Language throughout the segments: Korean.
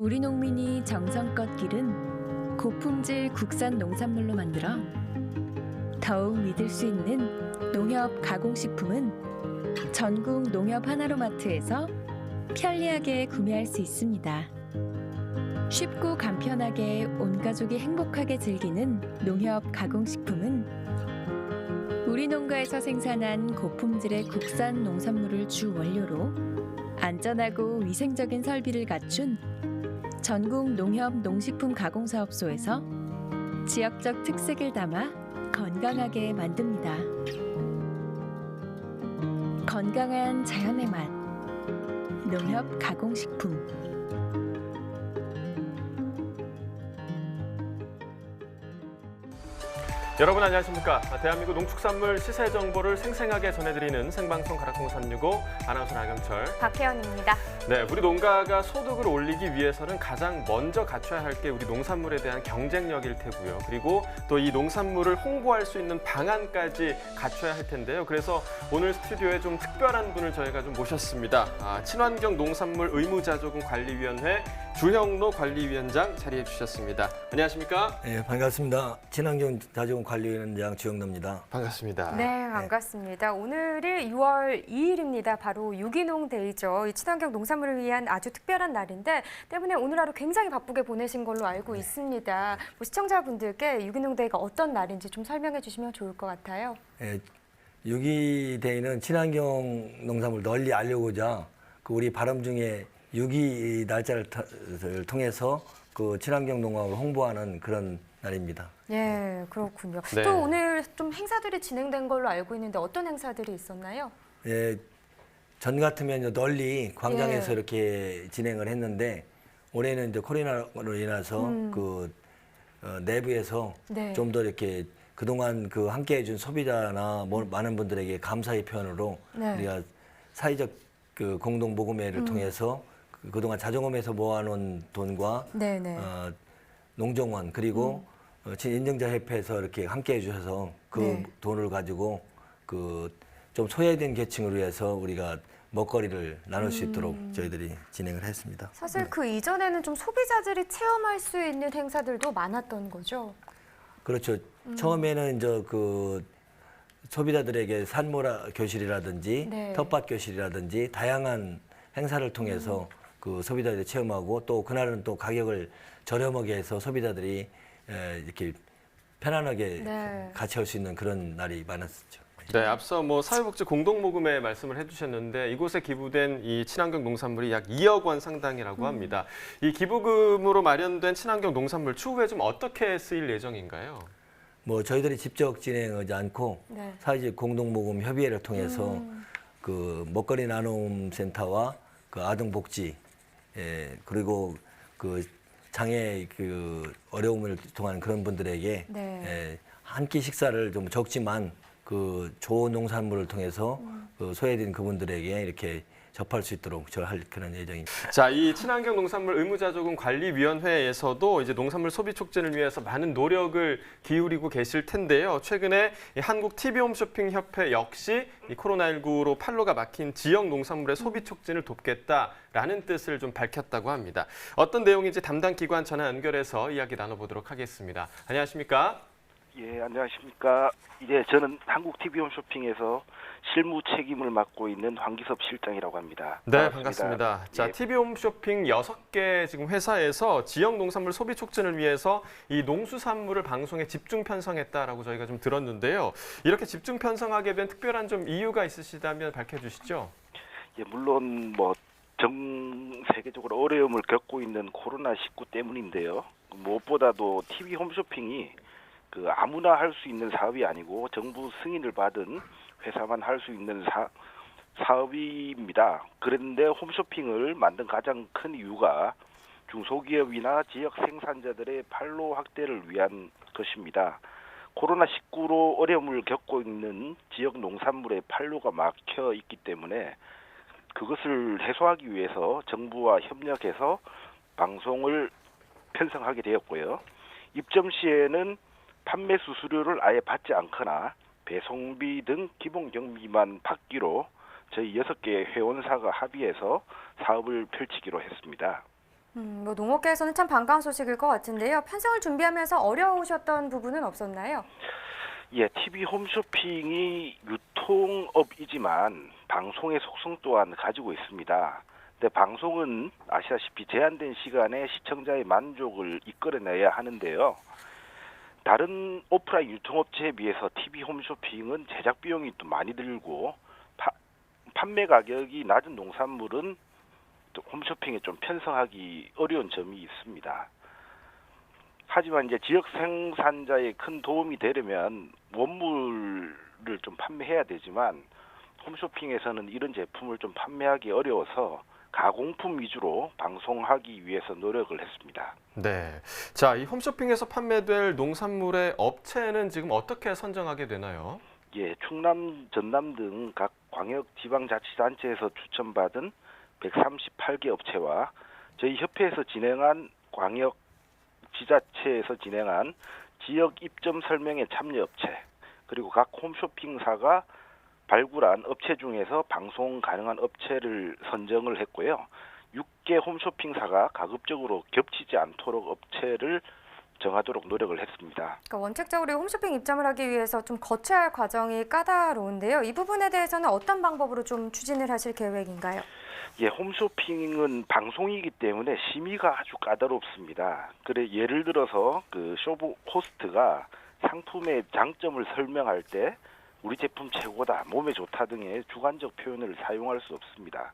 우리 농민이 정성껏 기른 고품질 국산 농산물로 만들어 더욱 믿을 수 있는 농협 가공식품은 전국 농협 하나로마트에서 편리하게 구매할 수 있습니다. 쉽고 간편하게 온 가족이 행복하게 즐기는 농협 가공식품은 우리 농가에서 생산한 고품질의 국산 농산물을 주 원료로 안전하고 위생적인 설비를 갖춘 전국 농협 농식품 가공사업소에서 지역적 특색을 담아 건강하게 만듭니다. 건강한 자연의 맛, 농협 가공식품. 여러분 안녕하십니까? 대한민국 농축산물 시세 정보를 생생하게 전해드리는 생방송 가락공 365 아나운서 나경철, 박혜연입니다. 네, 우리 농가가 소득을 올리기 위해서는 가장 먼저 갖춰야 할 게 우리 농산물에 대한 경쟁력일 테고요. 그리고 또 이 농산물을 홍보할 수 있는 방안까지 갖춰야 할 텐데요. 그래서 오늘 스튜디오에 좀 특별한 분을 저희가 좀 모셨습니다. 친환경 농산물 의무자조금 관리위원회 주형로 관리위원장 자리해 주셨습니다. 안녕하십니까? 네, 반갑습니다. 친환경 자조금 관리위원장 주영로입니다. 반갑습니다. 네, 반갑습니다. 오늘이 6월 2일입니다. 바로 유기농 데이죠. 이 친환경 농산물을 위한 아주 특별한 날인데 때문에 오늘 하루 굉장히 바쁘게 보내신 걸로 알고 있습니다. 시청자분들께 유기농 데이가 어떤 날인지 좀 설명해 주시면 좋을 것 같아요. 네, 유기데이는 친환경 농산물 널리 알려고자 우리 발음 중에 유기 날짜를 통해서 그 친환경 농업을 홍보하는 그런 날입니다. 예, 그렇군요. 네. 또 오늘 좀 행사들이 진행된 걸로 알고 있는데 어떤 행사들이 있었나요? 예, 전 같으면 널리 광장에서 예. 이렇게 진행을 했는데 올해는 이제 코로나로 인해서 내부에서 네. 좀 더 이렇게 그동안 함께 해준 소비자나 많은 분들에게 감사의 표현으로 네. 우리가 사회적 공동 모금회를 통해서 그동안 자조금에서 모아놓은 돈과 네네. 농정원 그리고 인증자 협회에서 이렇게 함께 해주셔서 그 네. 돈을 가지고 좀 소외된 계층을 위해서 우리가 먹거리를 나눌 수 있도록 저희들이 진행을 했습니다. 사실 그 이전에는 좀 소비자들이 체험할 수 있는 행사들도 많았던 거죠. 그렇죠. 처음에는 이제 소비자들에게 산모라 교실이라든지 네. 텃밭 교실이라든지 다양한 행사를 통해서 그 소비자들이 체험하고 또 그날은 또 가격을 저렴하게 해서 소비자들이 이렇게 편안하게 네. 같이 할 수 있는 그런 날이 많았었죠. 네, 앞서 사회복지 공동모금회 말씀을 해주셨는데 이곳에 기부된 이 친환경 농산물이 약 2억 원 상당이라고 합니다. 이 기부금으로 마련된 친환경 농산물 추후에 좀 어떻게 쓰일 예정인가요? 저희들이 직접 진행하지 않고 네. 사회적 공동모금 협의회를 통해서 먹거리 나눔 센터와 아동복지 그리고 장애 어려움을 통한 그런 분들에게 네. 한 끼 식사를 좀 적지만 좋은 농산물을 통해서 소외된 그분들에게 이렇게 접할 수 있도록 할 그런 예정입니다. 자, 이 친환경 농산물 의무자조금 관리위원회에서도 이제 농산물 소비 촉진을 위해서 많은 노력을 기울이고 계실 텐데요. 최근에 이 한국 TV홈쇼핑협회 역시 이 코로나19로 판로가 막힌 지역 농산물의 소비 촉진을 돕겠다라는 뜻을 좀 밝혔다고 합니다. 어떤 내용인지 담당 기관 전화 연결해서 이야기 나눠보도록 하겠습니다. 안녕하십니까? 예, 안녕하십니까. 저는 한국 TV홈쇼핑에서 실무 책임을 맡고 있는 황기섭 실장이라고 합니다. 네, 반갑습니다. 자, 예. TV홈쇼핑 6개 지금 회사에서 지역 농산물 소비 촉진을 위해서 이 농수산물을 방송에 집중 편성했다라고 저희가 좀 들었는데요. 이렇게 집중 편성하게 된 특별한 좀 이유가 있으시다면 밝혀주시죠. 예, 물론 전 세계적으로 어려움을 겪고 있는 코로나19 때문인데요. 무엇보다도 TV홈쇼핑이 아무나 할 수 있는 사업이 아니고 정부 승인을 받은 회사만 할 수 있는 사업입니다. 그런데 홈쇼핑을 만든 가장 큰 이유가 중소기업이나 지역 생산자들의 판로 확대를 위한 것입니다. 코로나19로 어려움을 겪고 있는 지역 농산물의 판로가 막혀 있기 때문에 그것을 해소하기 위해서 정부와 협력해서 방송을 편성하게 되었고요. 입점 시에는 판매 수수료를 아예 받지 않거나 배송비 등 기본 경비만 받기로 저희 6개 회원사가 합의해서 사업을 펼치기로 했습니다. 뭐 농업계에서는 참 반가운 소식일 것 같은데요. 편성을 준비하면서 어려우셨던 부분은 없었나요? 예, TV 홈쇼핑이 유통업이지만 방송의 속성 또한 가지고 있습니다. 근데 방송은 아시다시피 제한된 시간에 시청자의 만족을 이끌어내야 하는데요. 다른 오프라인 유통업체에 비해서 TV 홈쇼핑은 제작 비용이 또 많이 들고 판매 가격이 낮은 농산물은 또 홈쇼핑에 좀 편성하기 어려운 점이 있습니다. 하지만 이제 지역 생산자의 큰 도움이 되려면 원물을 좀 판매해야 되지만 홈쇼핑에서는 이런 제품을 좀 판매하기 어려워서 가공품 위주로 방송하기 위해서 노력을 했습니다. 네. 자, 이 홈쇼핑에서 판매될 농산물의 업체는 지금 어떻게 선정하게 되나요? 예, 충남, 전남 등 각 광역 지방자치단체에서 추천받은 138개 업체와 저희 협회에서 진행한 광역 지자체에서 진행한 지역 입점 설명회 참여 업체, 그리고 각 홈쇼핑사가 발굴한 업체 중에서 방송 가능한 업체를 선정을 했고요. 6개 홈쇼핑사가 가급적으로 겹치지 않도록 업체를 정하도록 노력을 했습니다. 그러니까 원칙적으로 홈쇼핑 입점을 하기 위해서 좀 거쳐야 할 과정이 까다로운데요. 이 부분에 대해서는 어떤 방법으로 좀 추진을 하실 계획인가요? 예, 홈쇼핑은 방송이기 때문에 심의가 아주 까다롭습니다. 그래 예를 들어서 그 쇼부 호스트가 상품의 장점을 설명할 때 우리 제품 최고다, 몸에 좋다 등의 주관적 표현을 사용할 수 없습니다.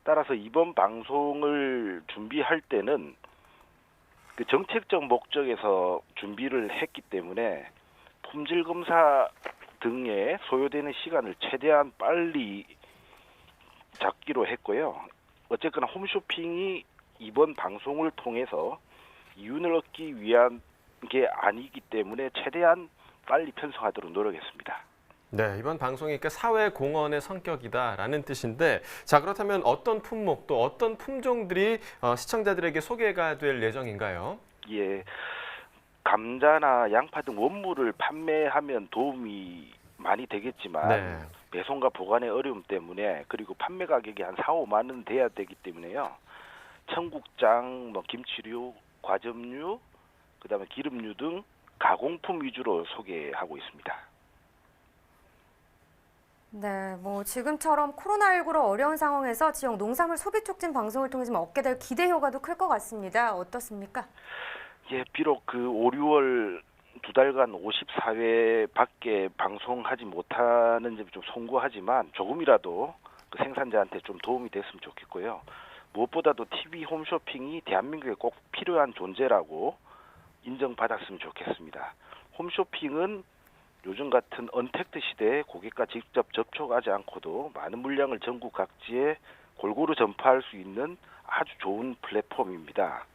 따라서 이번 방송을 준비할 때는 그 정책적 목적에서 준비를 했기 때문에 품질 검사 등에 소요되는 시간을 최대한 빨리 잡기로 했고요. 어쨌거나 홈쇼핑이 이번 방송을 통해서 이윤을 얻기 위한 게 아니기 때문에 최대한 빨리 편성하도록 노력했습니다. 네, 이번 방송이 그러니까 사회 공헌의 성격이다라는 뜻인데, 자, 그렇다면 어떤 품목 또 어떤 품종들이 시청자들에게 소개가 될 예정인가요? 예, 감자나 양파 등 원물을 판매하면 도움이 많이 되겠지만 네. 배송과 보관의 어려움 때문에, 그리고 판매 가격이 한 4, 5만 원 돼야 되기 때문에요. 청국장, 김치류, 과즙류, 그다음에 기름류 등 가공품 위주로 소개하고 있습니다. 네, 뭐 지금처럼 코로나19로 어려운 상황에서 지역 농산물 소비 촉진 방송을 통해서 얻게 될 기대 효과도 클 것 같습니다. 어떻습니까? 예, 비록 그 5, 6월 두 달간 54회밖에 방송하지 못하는 점이 좀 송구하지만 조금이라도 그 생산자한테 좀 도움이 됐으면 좋겠고요. 무엇보다도 TV 홈쇼핑이 대한민국에 꼭 필요한 존재라고 인정받았으면 좋겠습니다. 홈쇼핑은 요즘 같은 언택트 시대에 고객과 직접 접촉하지 않고도 많은 물량을 전국 각지에 골고루 전파할 수 있는 아주 좋은 플랫폼입니다.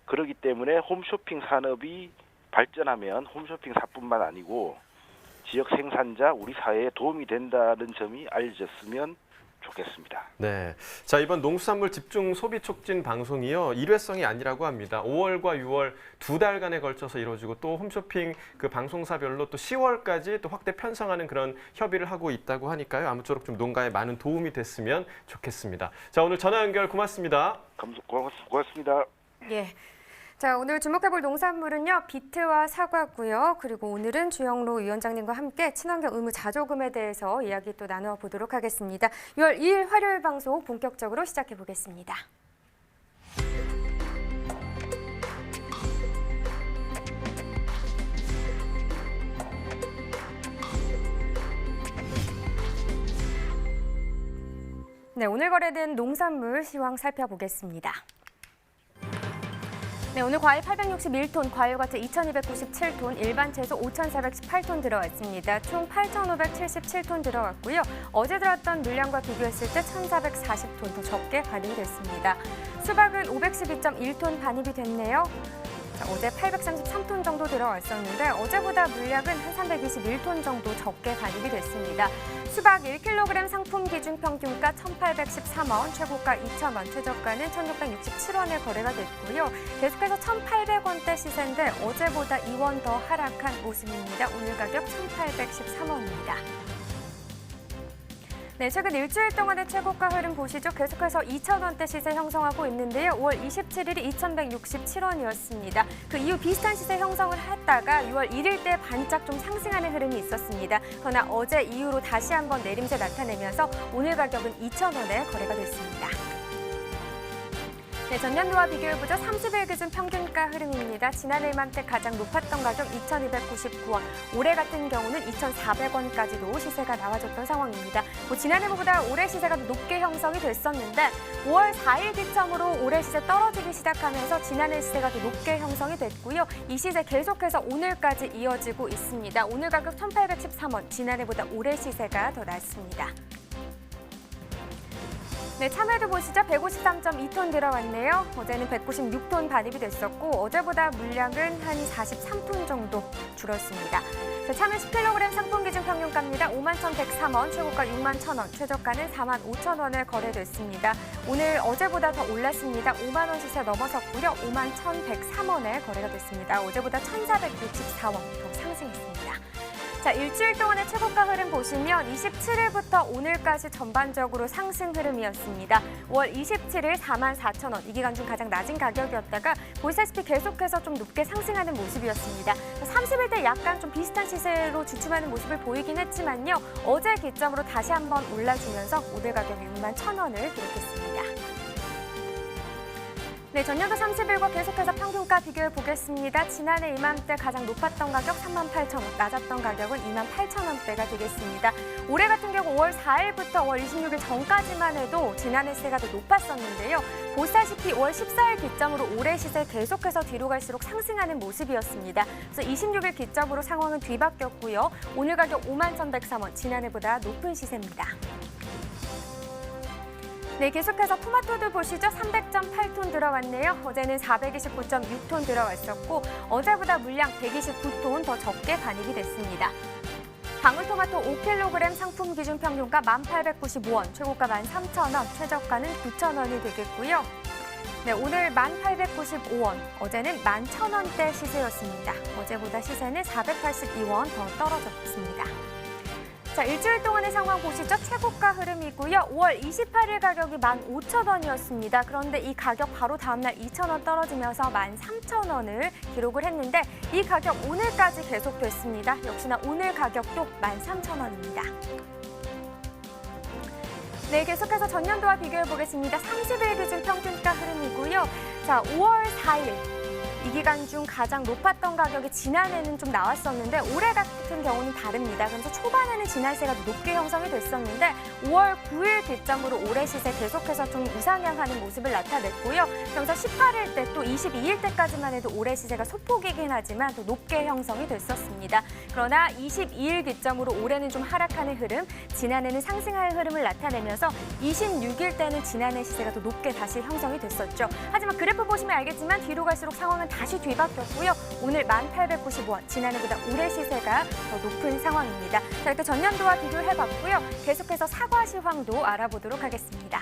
그렇기 때문에 홈쇼핑 산업이 발전하면 홈쇼핑사뿐만 아니고 지역 생산자, 우리 사회에 도움이 된다는 점이 알려졌으면 좋겠습니다. 네, 자, 이번 농수산물 집중 소비 촉진 방송이요, 일회성이 아니라고 합니다. 5월과 6월 두 달간에 걸쳐서 이루어지고 또 홈쇼핑 그 방송사별로 또 10월까지 또 확대 편성하는 그런 협의를 하고 있다고 하니까요. 아무쪼록 좀 농가에 많은 도움이 됐으면 좋겠습니다. 자, 오늘 전화 연결 고맙습니다. 고맙습니다. 예. 자, 오늘 주목해볼 농산물은요, 비트와 사과고요. 그리고 오늘은 주영로 위원장님과 함께 친환경 의무 자조금에 대해서 이야기 또 나눠보도록 하겠습니다. 6월 2일 화요일 방송 본격적으로 시작해보겠습니다. 네, 오늘 거래된 농산물 시황 살펴보겠습니다. 네, 오늘 과일 861톤, 과일과채 2,297톤, 일반 채소 5,418톤 들어왔습니다. 총 8,577톤 들어왔고요. 어제 들어왔던 물량과 비교했을 때 1,440톤 더 적게 반입이 됐습니다. 수박은 512.1톤 반입이 됐네요. 자, 어제 833톤 정도 들어왔었는데 어제보다 물량은 한 321톤 정도 적게 반입이 됐습니다. 수박 1kg 상품 기준 평균가 1,813원, 최고가 2,000원, 최저가는 1,667원에 거래가 됐고요. 계속해서 1,800원대 시세인데 어제보다 2원 더 하락한 모습입니다. 오늘 가격 1,813원입니다. 네, 최근 일주일 동안의 최고가 흐름 보시죠. 계속해서 2,000원대 시세 형성하고 있는데요. 5월 27일이 2,167원이었습니다. 그 이후 비슷한 시세 형성을 했다가 6월 1일 때 반짝 좀 상승하는 흐름이 있었습니다. 그러나 어제 이후로 다시 한번 내림세 나타내면서 오늘 가격은 2,000원에 거래가 됐습니다. 네, 전년도와 비교해보죠. 30일 기준 평균가 흐름입니다. 지난해 이맘때 가장 높았던 가격 2,299원, 올해 같은 경우는 2,400원까지도 시세가 나와줬던 상황입니다. 지난해보다 올해 시세가 높게 형성이 됐었는데 5월 4일 기점으로 올해 시세 떨어지기 시작하면서 지난해 시세가 더 높게 형성이 됐고요. 이 시세 계속해서 오늘까지 이어지고 있습니다. 오늘 가격 1,813원, 지난해보다 올해 시세가 더 낮습니다. 네, 참외도 보시죠. 153.2톤 들어왔네요. 어제는 196톤 반입이 됐었고 어제보다 물량은 한 43톤 정도 줄었습니다. 자, 참외 10kg 상품 기준 평균가입니다. 51,103원, 최고가 61,000원, 최저가는 45,000원에 거래됐습니다. 오늘 어제보다 더 올랐습니다. 5만 원 시세 넘어섰고요. 51,103원에 거래가 됐습니다. 어제보다 1,464원 더 상승했습니다. 자, 일주일 동안의 최고가 흐름 보시면 27일부터 오늘까지 전반적으로 상승 흐름이었습니다. 5월 27일 44,000원, 이 기간 중 가장 낮은 가격이었다가 보시다시피 계속해서 좀 높게 상승하는 모습이었습니다. 30일 때 약간 좀 비슷한 시세로 주춤하는 모습을 보이긴 했지만요. 어제 기점으로 다시 한번 올라주면서 오늘 가격 61,000원을 기록했습니다. 네, 전년도 30일과 계속해서 평균가 비교해 보겠습니다. 지난해 이맘때 가장 높았던 가격 38,000원, 낮았던 가격은 28,000원대가 되겠습니다. 올해 같은 경우 5월 4일부터 5월 26일 전까지만 해도 지난해 시세가 더 높았었는데요. 보시다시피 5월 14일 기점으로 올해 시세 계속해서 뒤로 갈수록 상승하는 모습이었습니다. 그래서 26일 기점으로 상황은 뒤바뀌었고요. 오늘 가격 51,103원, 지난해보다 높은 시세입니다. 네, 계속해서 토마토도 보시죠. 300.8톤 들어왔네요. 어제는 429.6톤 들어왔었고 어제보다 물량 129톤 더 적게 반입이 됐습니다. 방울토마토 5kg 상품 기준 평균가 1,895원, 최고가 13,000원, 최저가는 9,000원이 되겠고요. 네, 오늘 1,895원, 어제는 11,000원대 시세였습니다. 어제보다 시세는 482원 더 떨어졌습니다. 자, 일주일 동안의 상황 보시죠. 최고가 흐름이고요. 5월 28일 가격이 15,000원이었습니다. 그런데 이 가격 바로 다음날 2,000원 떨어지면서 13,000원을 기록을 했는데 이 가격 오늘까지 계속됐습니다. 역시나 오늘 가격도 13,000원입니다. 네, 계속해서 전년도와 비교해 보겠습니다. 30일 기준 평균가 흐름이고요. 자, 5월 4일. 이 기간 중 가장 높았던 가격이 지난해는 좀 나왔었는데 올해 같은 경우는 다릅니다. 그래서 초반에는 지난 시세가 높게 형성이 됐었는데 5월 9일 기점으로 올해 시세 계속해서 좀 우상향하는 모습을 나타냈고요. 그래서 18일 때 또 22일 때까지만 해도 올해 시세가 소폭이긴 하지만 더 높게 형성이 됐었습니다. 그러나 22일 기점으로 올해는 좀 하락하는 흐름, 지난해는 상승할 흐름을 나타내면서 26일 때는 지난해 시세가 더 높게 다시 형성이 됐었죠. 하지만 그래프 보시면 알겠지만 뒤로 갈수록 상황은 다시 뒤바뀌었고요. 오늘 1,895원, 지난해보다 올해 시세가 더 높은 상황입니다. 자, 이렇게 전년도와 비교를 해봤고요. 계속해서 사과 시황도 알아보도록 하겠습니다.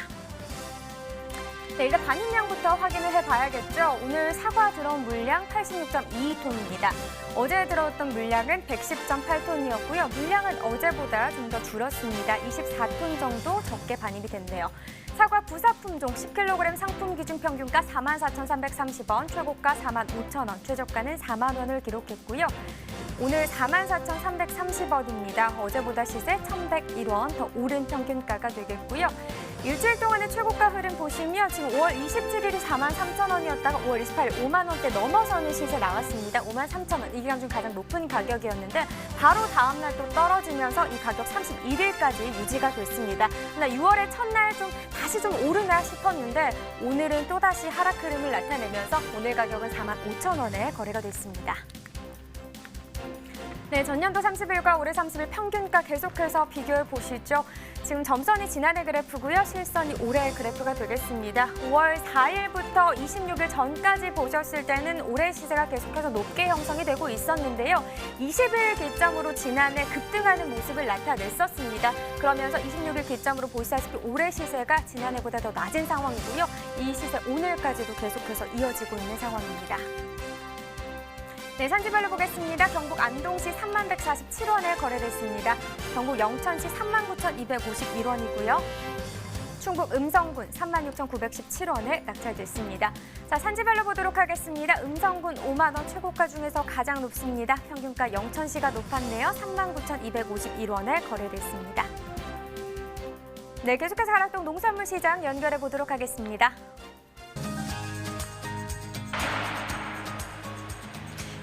네, 일단 반입량부터 확인을 해봐야겠죠. 오늘 사과 들어온 물량 86.22톤입니다. 어제 들어왔던 물량은 110.8톤이었고요. 물량은 어제보다 좀 더 줄었습니다. 24톤 정도 적게 반입이 됐네요. 사과 부사품종 10kg 상품 기준 평균가 44,330원, 최고가 45,000원, 최저가는 4만 원을 기록했고요. 오늘 44,330원입니다. 어제보다 시세 1,101원 더 오른 평균가가 되겠고요. 일주일 동안의 최고가 흐름 보시면 지금 5월 27일이 43,000원이었다가 5월 28일 5만 원대 넘어서는 시세 나왔습니다. 53,000원, 이 기간 중 가장 높은 가격이었는데 바로 다음 날 또 떨어지면서 이 가격 31일까지 유지가 됐습니다. 그러나 6월의 첫날 좀 다시 좀 오르나 싶었는데 오늘은 또다시 하락 흐름을 나타내면서 오늘 가격은 45,000원에 거래가 됐습니다. 네, 전년도 30일과 올해 30일 평균가 계속해서 비교해 보시죠. 지금 점선이 지난해 그래프고요. 실선이 올해 그래프가 되겠습니다. 5월 4일부터 26일 전까지 보셨을 때는 올해 시세가 계속해서 높게 형성이 되고 있었는데요. 20일 기점으로 지난해 급등하는 모습을 나타냈었습니다. 그러면서 26일 기점으로 보시다시피 올해 시세가 지난해보다 더 낮은 상황이고요. 이 시세 오늘까지도 계속해서 이어지고 있는 상황입니다. 네, 산지별로 보겠습니다. 경북 안동시 31,147원에 거래됐습니다. 경북 영천시 39,251원이고요. 충북 음성군 36,917원에 낙찰됐습니다. 자, 산지별로 보도록 하겠습니다. 음성군 5만 원 최고가 중에서 가장 높습니다. 평균가 영천시가 높았네요. 39,251원에 거래됐습니다. 네, 계속해서 가락동 농산물 시장 연결해 보도록 하겠습니다.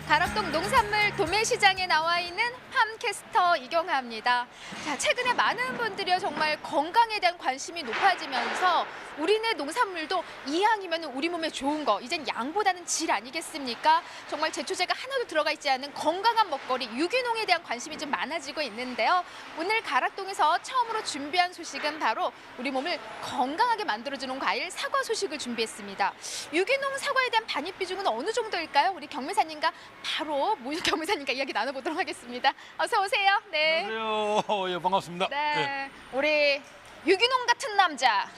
가락동 농산물 도매시장에 나와 있는 팜캐스터 이경아입니다. 자, 최근에 많은 분들이 정말 건강에 대한 관심이 높아지면서 우리네 농산물도 이왕이면 우리 몸에 좋은 거, 이젠 양보다는 질 아니겠습니까? 정말 제초제가 하나도 들어가 있지 않은 건강한 먹거리, 유기농에 대한 관심이 좀 많아지고 있는데요. 오늘 가락동에서 처음으로 준비한 소식은 바로 우리 몸을 건강하게 만들어주는 과일 사과 소식을 준비했습니다. 유기농 사과에 대한 반입 비중은 어느 정도일까요? 우리 경매사님과 바로 경매사님과 이야기 나눠보도록 하겠습니다. 어서 오세요. 네. 안녕하세요. 예, 반갑습니다. 네. 우리 유기농 같은 남자.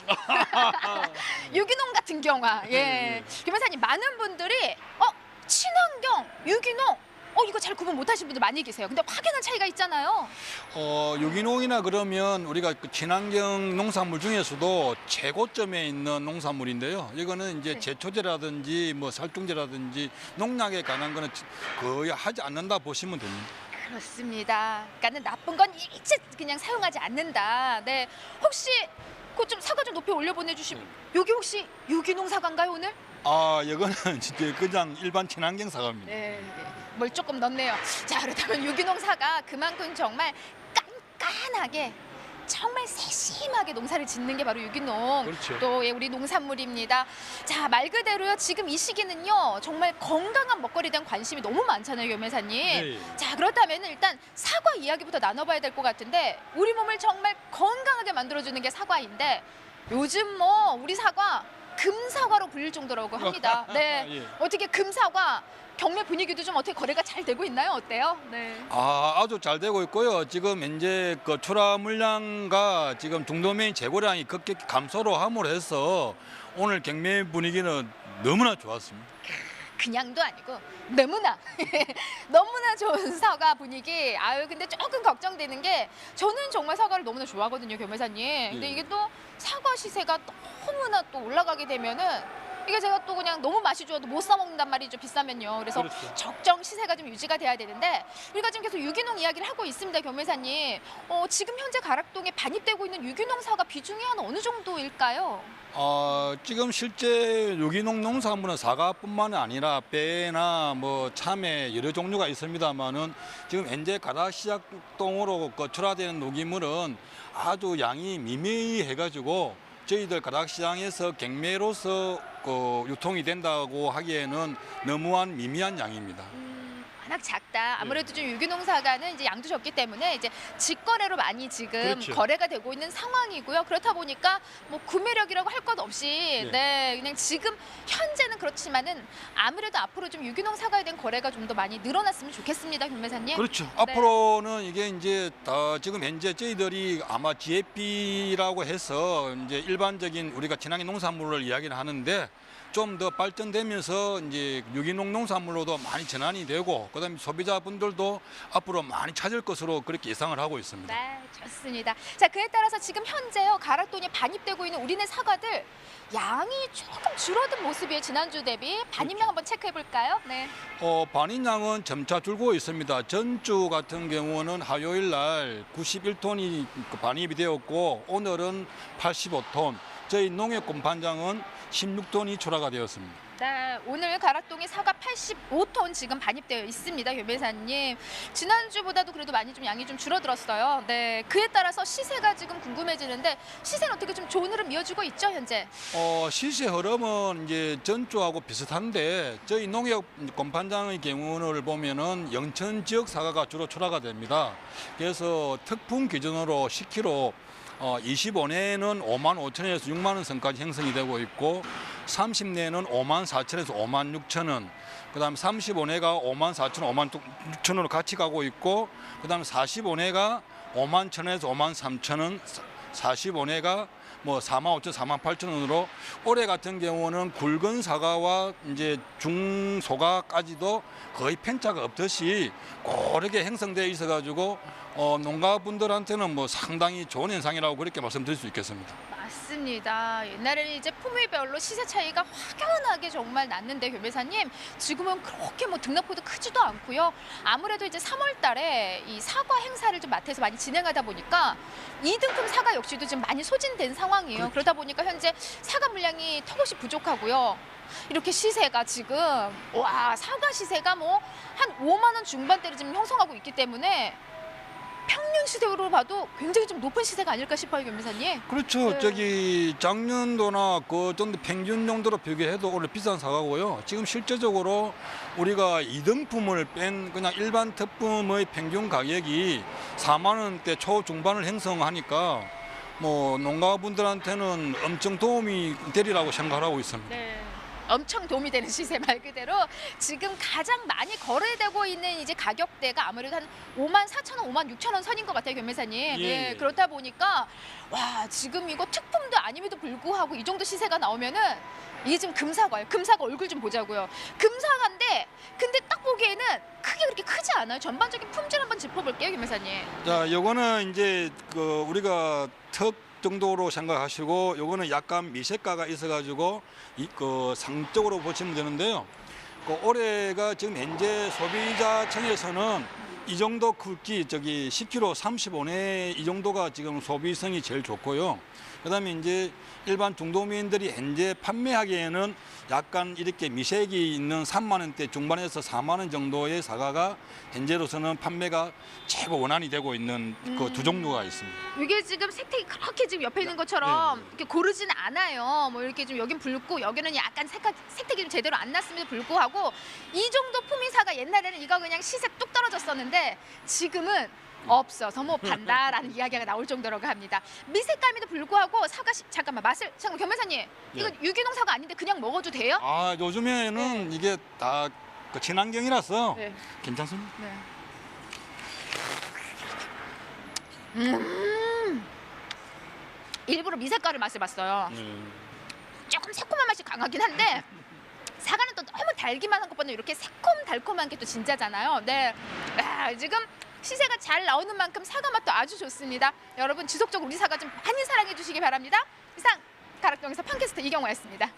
유기농 같은 경아. 예. 경매사님, 많은 분들이 친환경, 유기농. 이거 잘 구분 못하시는 분들 많이 계세요. 근데 확연한 차이가 있잖아요. 유기농이나 그러면 우리가 그 친환경 농산물 중에서도 최고점에 있는 농산물인데요. 이거는 이제 네. 제초제라든지 뭐 살충제라든지 농약에 관한 거는 거의 하지 않는다 보시면 됩니다. 그렇습니다. 그러니까는 나쁜 건 일체 그냥 사용하지 않는다. 네. 혹시 그 좀 사과 좀 높이 올려 보내주시면 여기 혹시 유기농 사과인가요 오늘? 이거는 진짜 그냥 일반 친환경 사과입니다. 네. 뭘 조금 넣네요. 자, 그렇다면 유기농 사과 그만큼 정말 깐깐하게 정말 세심하게 농사를 짓는 게 바로 유기농. 그렇죠. 또 우리 농산물입니다. 자, 말 그대로요. 지금 이 시기는요. 정말 건강한 먹거리에 대한 관심이 너무 많잖아요, 교매사님. 네. 자, 그렇다면 일단 사과 이야기부터 나눠봐야 될 것 같은데 우리 몸을 정말 건강하게 만들어주는 게 사과인데 요즘 우리 사과 금사과로 불릴 정도라고 합니다. 네. 예. 어떻게 금사과 경매 분위기도 좀 어떻게 거래가 잘 되고 있나요? 어때요? 네. 아주 잘 되고 있고요. 지금 현재 그 출하 물량과 지금 중도매인 재고량이 급격히 감소로 함으로 해서 오늘 경매 분위기는 너무나 좋았습니다. 그냥도 아니고 너무나 너무나 좋은 사과 분위기. 근데 조금 걱정되는 게 저는 정말 사과를 너무나 좋아하거든요, 교매사님. 근데 예. 이게 또 사과 시세가 너무나 또 올라가게 되면은 이게 제가 또 그냥 너무 맛이 좋아도 못 사 먹는단 말이죠, 비싸면요. 그래서 그렇죠. 적정 시세가 좀 유지가 돼야 되는데 우리가 지금 계속 유기농 이야기를 하고 있습니다, 교매사님. 지금 현재 가락동에 반입되고 있는 유기농 사과 비중이 한 어느 정도일까요? 지금 실제 유기농 농산물은 사과뿐만 아니라 배나 뭐 참외 여러 종류가 있습니다만은 지금 현재 가락시작동으로 출하되는 농기물은 아주 양이 미미해가지고 저희들 가락시장에서 경매로서 유통이 된다고 하기에는 너무한 미미한 양입니다. 워낙 작다. 아무래도 좀 유기농 사과는 이제 양도 적기 때문에 이제 직거래로 많이 지금 그렇죠. 거래가 되고 있는 상황이고요. 그렇다 보니까 뭐 구매력이라고 할 것 없이 네, 그냥 지금 현재는 그렇지만은 아무래도 앞으로 좀 유기농 사과에 대한 거래가 좀 더 많이 늘어났으면 좋겠습니다, 김매사님. 그렇죠. 네. 앞으로는 이게 이제 지금 현재 저희들이 아마 GFB라고 해서 이제 일반적인 우리가 친환경 농산물을 이야기를 하는데 좀 더 발전되면서 이제 유기농 농산물로도 많이 전환이 되고 그다음에 소비자분들도 앞으로 많이 찾을 것으로 그렇게 예상을 하고 있습니다. 네, 좋습니다. 자, 그에 따라서 지금 현재요 가락동에 반입되고 있는 우리네 사과들 양이 조금 줄어든 모습이에요. 지난주 대비 반입량 한번 체크해 볼까요? 네. 반입량은 점차 줄고 있습니다. 전주 같은 경우는 화요일 날 91톤이 반입이 되었고 오늘은 85톤. 저희 농협 공판장은 16톤이 출하가 되었습니다. 네, 오늘 가락동에 사과 85톤 지금 반입되어 있습니다, 교매사님. 지난주보다도 그래도 많이 좀 양이 좀 줄어들었어요. 네, 그에 따라서 시세가 지금 궁금해지는데 시세는 어떻게 좀 좋은 흐름 이어지고 있죠, 현재? 시세 흐름은 이제 전주하고 비슷한데 저희 농협 공판장의 경우를 보면은 영천 지역 사과가 주로 출하가 됩니다. 그래서 특품 기준으로 10kg 25내는 5만 5천원에서 6만 원 선까지 형성이 되고 있고 30내는 5만 4천에서 5만 6천 원, 그다음 35내가 5만 4천 원, 5만 6천 원으로 같이 가고 있고 그다음 45내가 5만 1천원에서 5만 3천 원, 45내가 뭐 45,000, 48,000원으로 올해 같은 경우는 굵은 사과와 이제 중소가까지도 거의 편차가 없듯이 고르게 형성되어 있어가지고 농가분들한테는 뭐 상당히 좋은 현상이라고 그렇게 말씀드릴 수 있겠습니다. 맞습니다. 옛날에는 이제 품위별로 시세 차이가 확연하게 정말 났는데 교배사님 지금은 그렇게 뭐 등락폭도 크지도 않고요. 아무래도 이제 3월 달에 이 사과 행사를 좀 마트에서 많이 진행하다 보니까 2등품 사과 역시도 지금 많이 소진된 상황이에요. 그렇죠. 그러다 보니까 현재 사과 물량이 턱없이 부족하고요. 이렇게 시세가 지금 와 사과 시세가 뭐 한 5만 원 중반대를 지금 형성하고 있기 때문에 평균 시세로 봐도 굉장히 좀 높은 시세가 아닐까 싶어요, 변호사님. 그렇죠. 네. 저기 작년도나 그 정도 평균 정도로 비교해도 올해 비싼 사과고요. 지금 실제적으로 우리가 2등품을 뺀 그냥 일반 특품의 평균 가격이 4만 원대 초중반을 형성하니까 뭐 농가분들한테는 엄청 도움이 되리라고 생각하고 있습니다. 네. 엄청 도움이 되는 시세 말 그대로 지금 가장 많이 거래되고 있는 이제 가격대가 아무래도 한 54,000원, 56,000원 선인 것 같아요, 변매사님. 예. 네, 그렇다 보니까 와 지금 이거 특품도 아님에도 불구하고 이 정도 시세가 나오면은 이게 지금 금사과예요. 금사과 얼굴 좀 보자고요. 금사과인데 근데 딱 보기에는 크게 그렇게 크지 않아요. 전반적인 품질 한번 짚어볼게요, 변매사님. 자, 요거는 이제 그 우리가 턱 정도로 생각하시고 요거는 약간 미색가가 있어가지고 그 상적으로 보시면 되는데요. 그 올해가 지금 현재 소비자청에서는 이 정도 굵기 저기 10kg 35내 이 정도가 지금 소비성이 제일 좋고요. 그다음에 이제 일반 중도민들이 현재 판매하기에는 약간 이렇게 미색이 있는 3만 원대 중반에서 4만 원 정도의 사과가 현재로서는 판매가 최고 원활히 되고 있는 그 두 종류가 있습니다. 이게 지금 색택이 그렇게 지금 옆에 있는 것처럼 이렇게 고르진 않아요. 뭐 이렇게 좀 여긴 붉고 여기는 약간 색택이 좀 제대로 안 났음에도 불구하고 이 정도 품위사가 옛날에는 이거 그냥 시세 뚝 떨어졌었는데 지금은 없어서 못 판다라는 이야기가 나올 정도라고 합니다. 미색감에도 불구하고 사과 잠깐만 맛을 잠깐 변매사님 이거 유기농 사과 아닌데 그냥 먹어도 돼요? 아, 요즘에는 이게 다 그 친환경이라서 네. 괜찮습니다. 네. 일부러 미색가를 맛을 봤어요. 조금 새콤한 맛이 강하긴 한데 사과는 또 너무 달기만 한 것보다 이렇게 새콤달콤한 게 또 진짜잖아요. 네, 지금 시세가 잘 나오는 만큼 사과 맛도 아주 좋습니다. 여러분 지속적으로 우리 사과 좀 많이 사랑해 주시기 바랍니다. 이상 가락동에서 팟캐스트 이경화였습니다.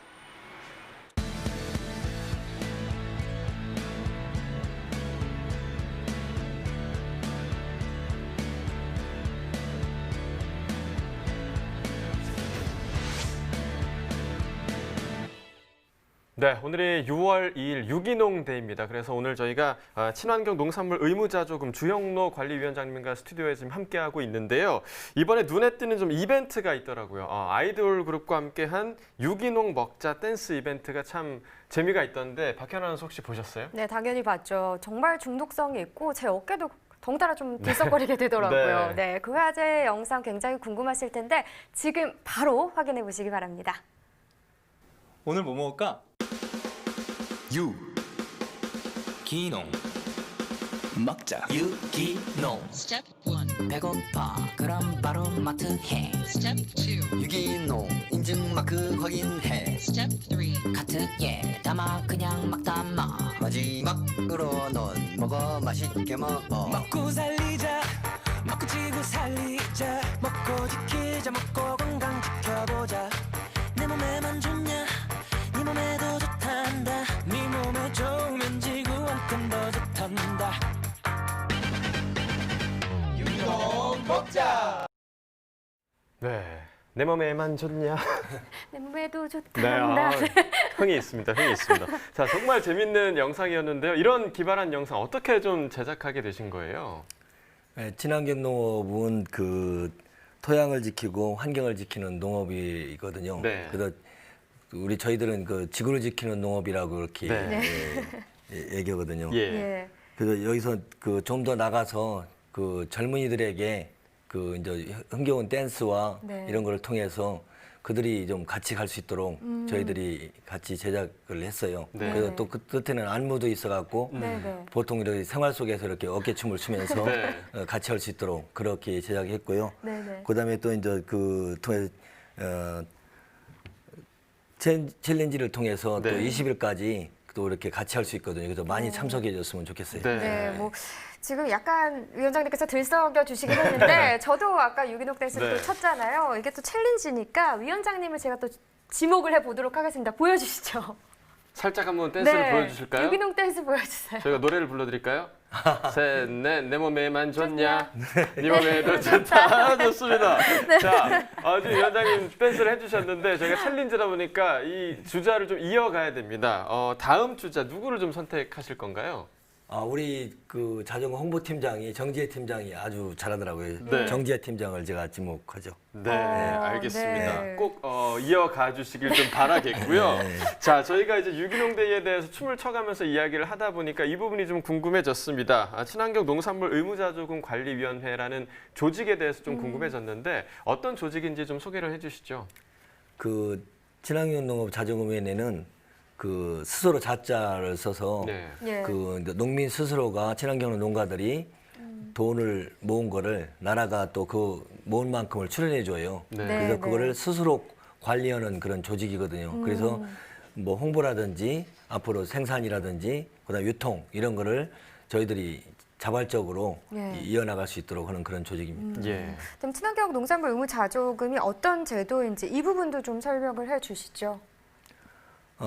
네, 오늘이 6월 2일 유기농 데이입니다. 그래서 오늘 저희가 친환경 농산물 의무자조금 주영로 관리위원장님과 스튜디오에 지금 함께하고 있는데요. 이번에 눈에 띄는 좀 이벤트가 있더라고요. 아이돌 그룹과 함께한 유기농 먹자 댄스 이벤트가 참 재미가 있던데 박현 아나운서 혹시 보셨어요? 네, 당연히 봤죠. 정말 중독성이 있고 제 어깨도 덩달아 좀 들썩거리게 되더라고요. 네. 네, 그 화제 영상 굉장히 궁금하실 텐데 지금 바로 확인해 보시기 바랍니다. 오늘 뭐 먹을까? 유기농 먹자 유기농 Step 1. 배고파 그럼 바로 마트해 Step 2. 유기농 인증 마크 확인해 Step 3. 카트에 담아 그냥 막 담아 마지막으로는 먹어 맛있게 먹어 먹고 살리자 먹고 지고 살리자 먹고 지키자 먹고 건강 지켜보자 내 몸에만 좋냐 네 몸에도 좋단다 네 몸에 좋으면 지구만큼 더 좋단다 유기농 먹자 네, 내 몸에만 좋냐? 내 몸에도 네, 좋단다. 흥이 있습니다. 흥이 있습니다. 자, 정말 재밌는 영상이었는데요. 이런 기발한 영상 어떻게 좀 제작하게 되신 거예요? 네, 친환경 농업은 그 토양을 지키고 환경을 지키는 농업이거든요. 네. 그래서 저희들은 그 지구를 지키는 농업이라고 그렇게 네. 얘기하거든요. 예. 예. 그래서 여기서 그 좀 더 나가서 그 젊은이들에게 그 이제 흥겨운 댄스와 네. 이런 거를 통해서 그들이 좀 같이 갈 수 있도록 저희들이 같이 제작을 했어요. 네. 그래서 또 그 끝에는 안무도 있어갖고 네, 네. 보통 이렇게 생활 속에서 이렇게 어깨춤을 추면서 네. 같이 할 수 있도록 그렇게 제작했고요. 네, 네. 그다음에 또 이제 그 통해 챌린지를 통해서 또 네. 20일까지 또 이렇게 같이 할 수 있거든요. 그래서 많이 참석해 줬으면 좋겠어요. 네, 뭐 지금 약간 위원장님께서 들썩여 주시긴 했는데 저도 아까 유기농 댄스를 네. 또 쳤잖아요. 이게 또 챌린지니까 위원장님을 제가 또 지목을 해보도록 하겠습니다. 보여주시죠. 살짝 한번 댄스를 보여주실까요? 유기농 댄스 보여주세요. 저희가 노래를 불러드릴까요? 셋, 넷, 내 몸에만 좋냐? 네 몸에도 좋다. 좋습니다. 자, 지금 위원장님 댄스를 해주셨는데 저희가 챌린지다 보니까 이 주자를 좀 이어가야 됩니다. 다음 주자 누구를 좀 선택하실 건가요? 우리 그 자전거 홍보팀장이 정지혜 팀장이 아주 잘하더라고요. 네. 정지혜 팀장을 제가 지목하죠. 네, 알겠습니다. 네. 꼭 이어가 주시길 좀 바라겠고요. 자, 저희가 이제 유기농 데이에 대해서 춤을 춰가면서 이야기를 하다 보니까 이 부분이 좀 궁금해졌습니다. 친환경 농산물 의무자조금 관리위원회라는 조직에 대해서 좀 궁금해졌는데 어떤 조직인지 좀 소개를 해주시죠. 그 친환경 농업 자조금위원회는 그 스스로 자자를 써서 네. 예. 그 농민 스스로가 친환경 농가들이 돈을 모은 거를 나라가 또 그 모은 만큼을 출연해 줘요. 네. 그래서 네. 그거를 스스로 관리하는 그런 조직이거든요. 그래서 뭐 홍보라든지 앞으로 생산이라든지 그다음 유통 이런 거를 저희들이 자발적으로 예. 이어나갈 수 있도록 하는 그런 조직입니다. 예. 그럼 친환경 농산물 의무 자조금이 어떤 제도인지 이 부분도 좀 설명을 해주시죠.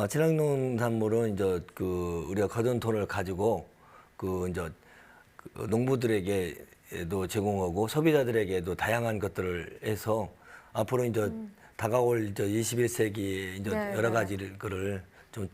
친환경 농산물은 이제 그 우리가 거둔 돈을 가지고 그 이제 그 농부들에게도 제공하고 소비자들에게도 다양한 것들을 해서 앞으로 이제 다가올 이제 21세기에 이제 네, 여러 네. 가지 거를 좀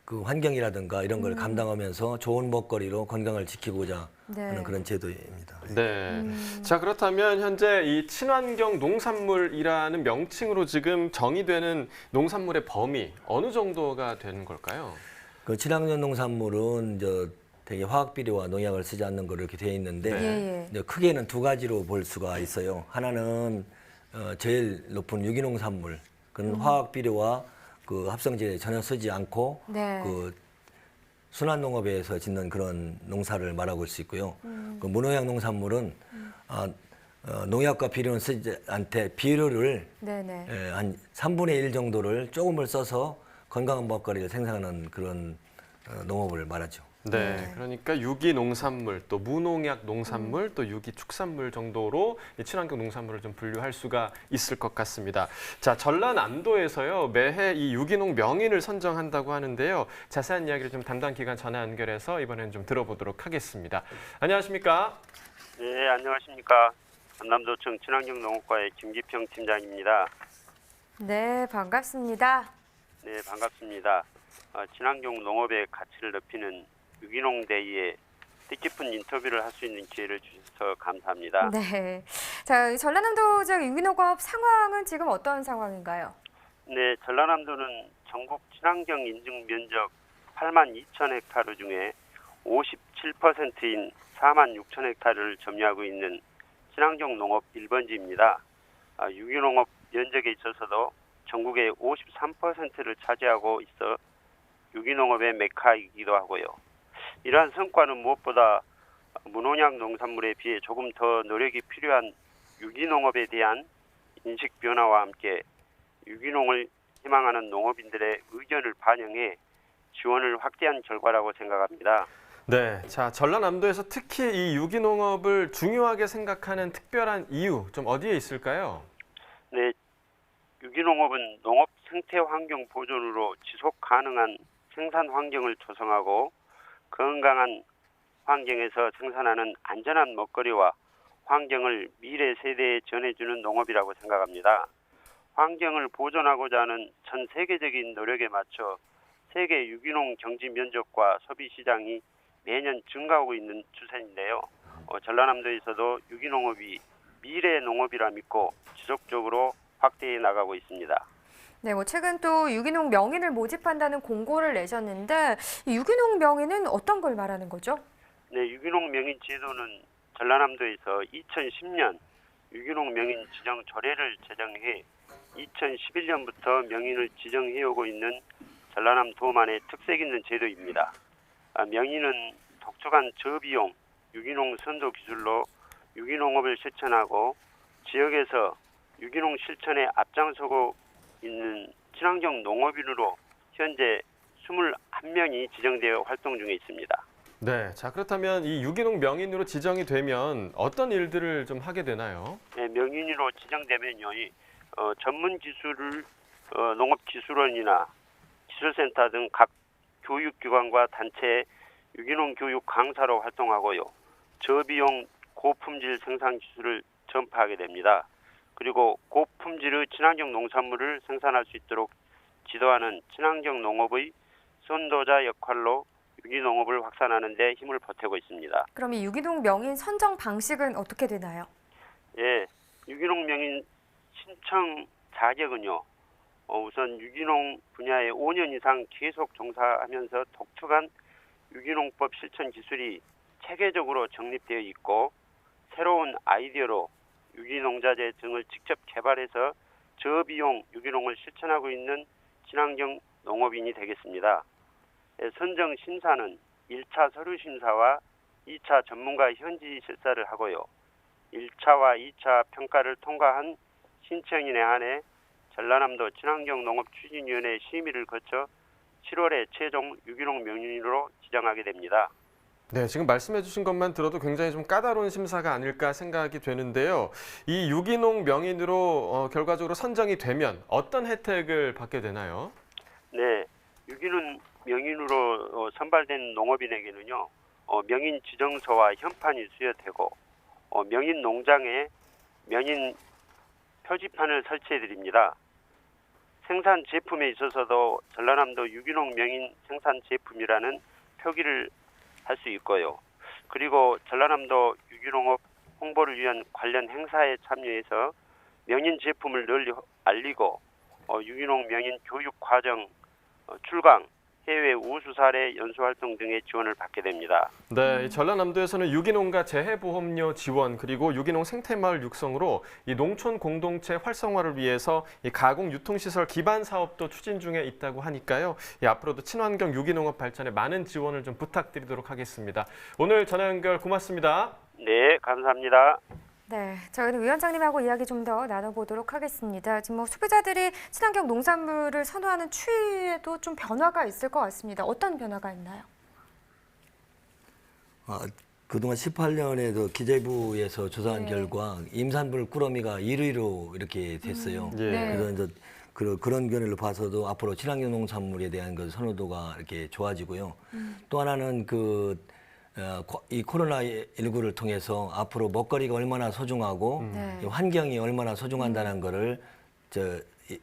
그 환경이라든가 이런 걸 감당하면서 좋은 먹거리로 건강을 지키고자 네. 하는 그런 제도입니다. 네. 자, 그렇다면 현재 이 친환경 농산물이라는 명칭으로 지금 정의되는 농산물의 범위 어느 정도가 되는 걸까요? 그 친환경 농산물은 이제 되게 화학 비료와 농약을 쓰지 않는 거로 이렇게 되어 있는데 네. 예. 이제 크게는 두 가지로 볼 수가 있어요. 하나는 제일 높은 유기농 산물, 그건 화학 비료와 그 합성제 전혀 쓰지 않고 네. 그 순환 농업에서 짓는 그런 농사를 말하고 있을 수 있고요. 그 무농약 농산물은 농약과 비료는 쓰지 않되 비료를 네네. 한 3분의 1 정도를 조금을 써서 건강한 먹거리를 생산하는 그런 농업을 말하죠. 네, 그러니까 유기 농산물, 또 무농약 농산물, 또 유기 축산물 정도로 이 친환경 농산물을 좀 분류할 수가 있을 것 같습니다. 자, 전라남도에서요 매해 이 유기농 명인을 선정한다고 하는데요. 자세한 이야기를 좀 담당 기관 전화 연결해서 이번에는 좀 들어보도록 하겠습니다. 안녕하십니까? 네, 안녕하십니까. 전남도청 친환경 농업과의 김기평 팀장입니다. 네, 반갑습니다. 네, 반갑습니다. 친환경 농업의 가치를 높이는 유기농 데이에 뜻깊은 인터뷰를 할 수 있는 기회를 주셔서 감사합니다. 네. 자, 전라남도 지역 유기농업 상황은 지금 어떤 상황인가요? 네, 전라남도는 전국 친환경 인증 면적 8만 2천 헥타르 중에 57%인 4만 6천 헥타르를 점유하고 있는 친환경 농업 1번지입니다. 유기농업 면적에 있어서도 전국의 53%를 차지하고 있어 유기농업의 메카이기도 하고요. 이러한 성과는 무엇보다 무농약 농산물에 비해 조금 더 노력이 필요한 유기농업에 대한 인식 변화와 함께 유기농을 희망하는 농업인들의 의견을 반영해 지원을 확대한 결과라고 생각합니다. 네, 자, 전라남도에서 특히 이 유기농업을 중요하게 생각하는 특별한 이유 좀 어디에 있을까요? 네, 유기농업은 농업 생태 환경 보존으로 지속 가능한 생산 환경을 조성하고 건강한 환경에서 생산하는 안전한 먹거리와 환경을 미래 세대에 전해주는 농업이라고 생각합니다. 환경을 보존하고자 하는 전 세계적인 노력에 맞춰 세계 유기농 경지 면적과 소비 시장이 매년 증가하고 있는 추세인데요. 전라남도에서도 유기농업이 미래 농업이라 믿고 지속적으로 확대해 나가고 있습니다. 네, 뭐 최근 또 유기농 명인을 모집한다는 공고를 내셨는데 이 유기농 명인은 어떤 걸 말하는 거죠? 네, 유기농 명인 제도는 전라남도에서 2010년 유기농 명인 지정 조례를 제정해 2011년부터 명인을 지정해오고 있는 전라남도만의 특색 있는 제도입니다. 명인은 독특한 저비용 유기농 선도 기술로 유기농업을 실천하고 지역에서 유기농 실천에 앞장서고 있는 친환경 농업인으로 현재 21명이 지정되어 활동 중에 있습니다. 네, 자 그렇다면 이 유기농 명인으로 지정이 되면 어떤 일들을 좀 하게 되나요? 네, 명인으로 지정되면요, 전문 기술을 농업기술원이나 기술센터 등 각 교육기관과 단체의 유기농 교육 강사로 활동하고요. 저비용 고품질 생산 기술을 전파하게 됩니다. 그리고 고품질의 친환경 농산물을 생산할 수 있도록 지도하는 친환경 농업의 선도자 역할로 유기농업을 확산하는 데 힘을 보태고 있습니다. 그럼 이 유기농 명인 선정 방식은 어떻게 되나요? 예, 유기농 명인 신청 자격은요. 우선 유기농 분야에 5년 이상 계속 종사하면서 독특한 유기농법 실천 기술이 체계적으로 정립되어 있고 새로운 아이디어로 유기농자재 등을 직접 개발해서 저비용 유기농을 실천하고 있는 친환경 농업인이 되겠습니다. 선정 심사는 1차 서류 심사와 2차 전문가 현지 실사를 하고요. 1차와 2차 평가를 통과한 신청인에 한해 전라남도 친환경 농업 추진위원회 심의를 거쳐 7월에 최종 유기농 명인으로 지정하게 됩니다. 네, 지금 말씀해 주신 것만 들어도 굉장히 좀 까다로운 심사가 아닐까 생각이 되는데요. 이 유기농 명인으로 결과적으로 선정이 되면 어떤 혜택을 받게 되나요? 네, 유기농 명인으로 선발된 농업인에게는요. 명인 지정서와 현판이 수여되고 명인 농장에 명인 표지판을 설치해 드립니다. 생산 제품에 있어서도 전라남도 유기농 명인 생산 제품이라는 표기를 할 수 있고요. 그리고 전라남도 유기농업 홍보를 위한 관련 행사에 참여해서 명인 제품을 널리 알리고 유기농 명인 교육 과정 출강, 해외 우수 사례 연수 활동 등의 지원을 받게 됩니다. 네, 이 전라남도에서는 유기농가 재해보험료 지원 그리고 유기농 생태마을 육성으로 이 농촌 공동체 활성화를 위해서 이 가공 유통시설 기반 사업도 추진 중에 있다고 하니까요. 앞으로도 친환경 유기농업 발전에 많은 지원을 좀 부탁드리도록 하겠습니다. 오늘 전화 연결 고맙습니다. 네, 감사합니다. 네, 저희는 위원장님하고 이야기 좀 더 나눠보도록 하겠습니다. 지금 소비자들이 친환경 농산물을 선호하는 추이에도 좀 변화가 있을 것 같습니다. 어떤 변화가 있나요? 그동안 18년에도 기재부에서 조사한 네. 결과 임산물 꾸러미가 1위로 이렇게 됐어요. 네. 그래서 이제 그런 견해를 봐서도 앞으로 친환경 농산물에 대한 그 선호도가 이렇게 좋아지고요. 또 하나는 이 코로나19를 통해서 앞으로 먹거리가 얼마나 소중하고 네. 환경이 얼마나 소중한다는 거를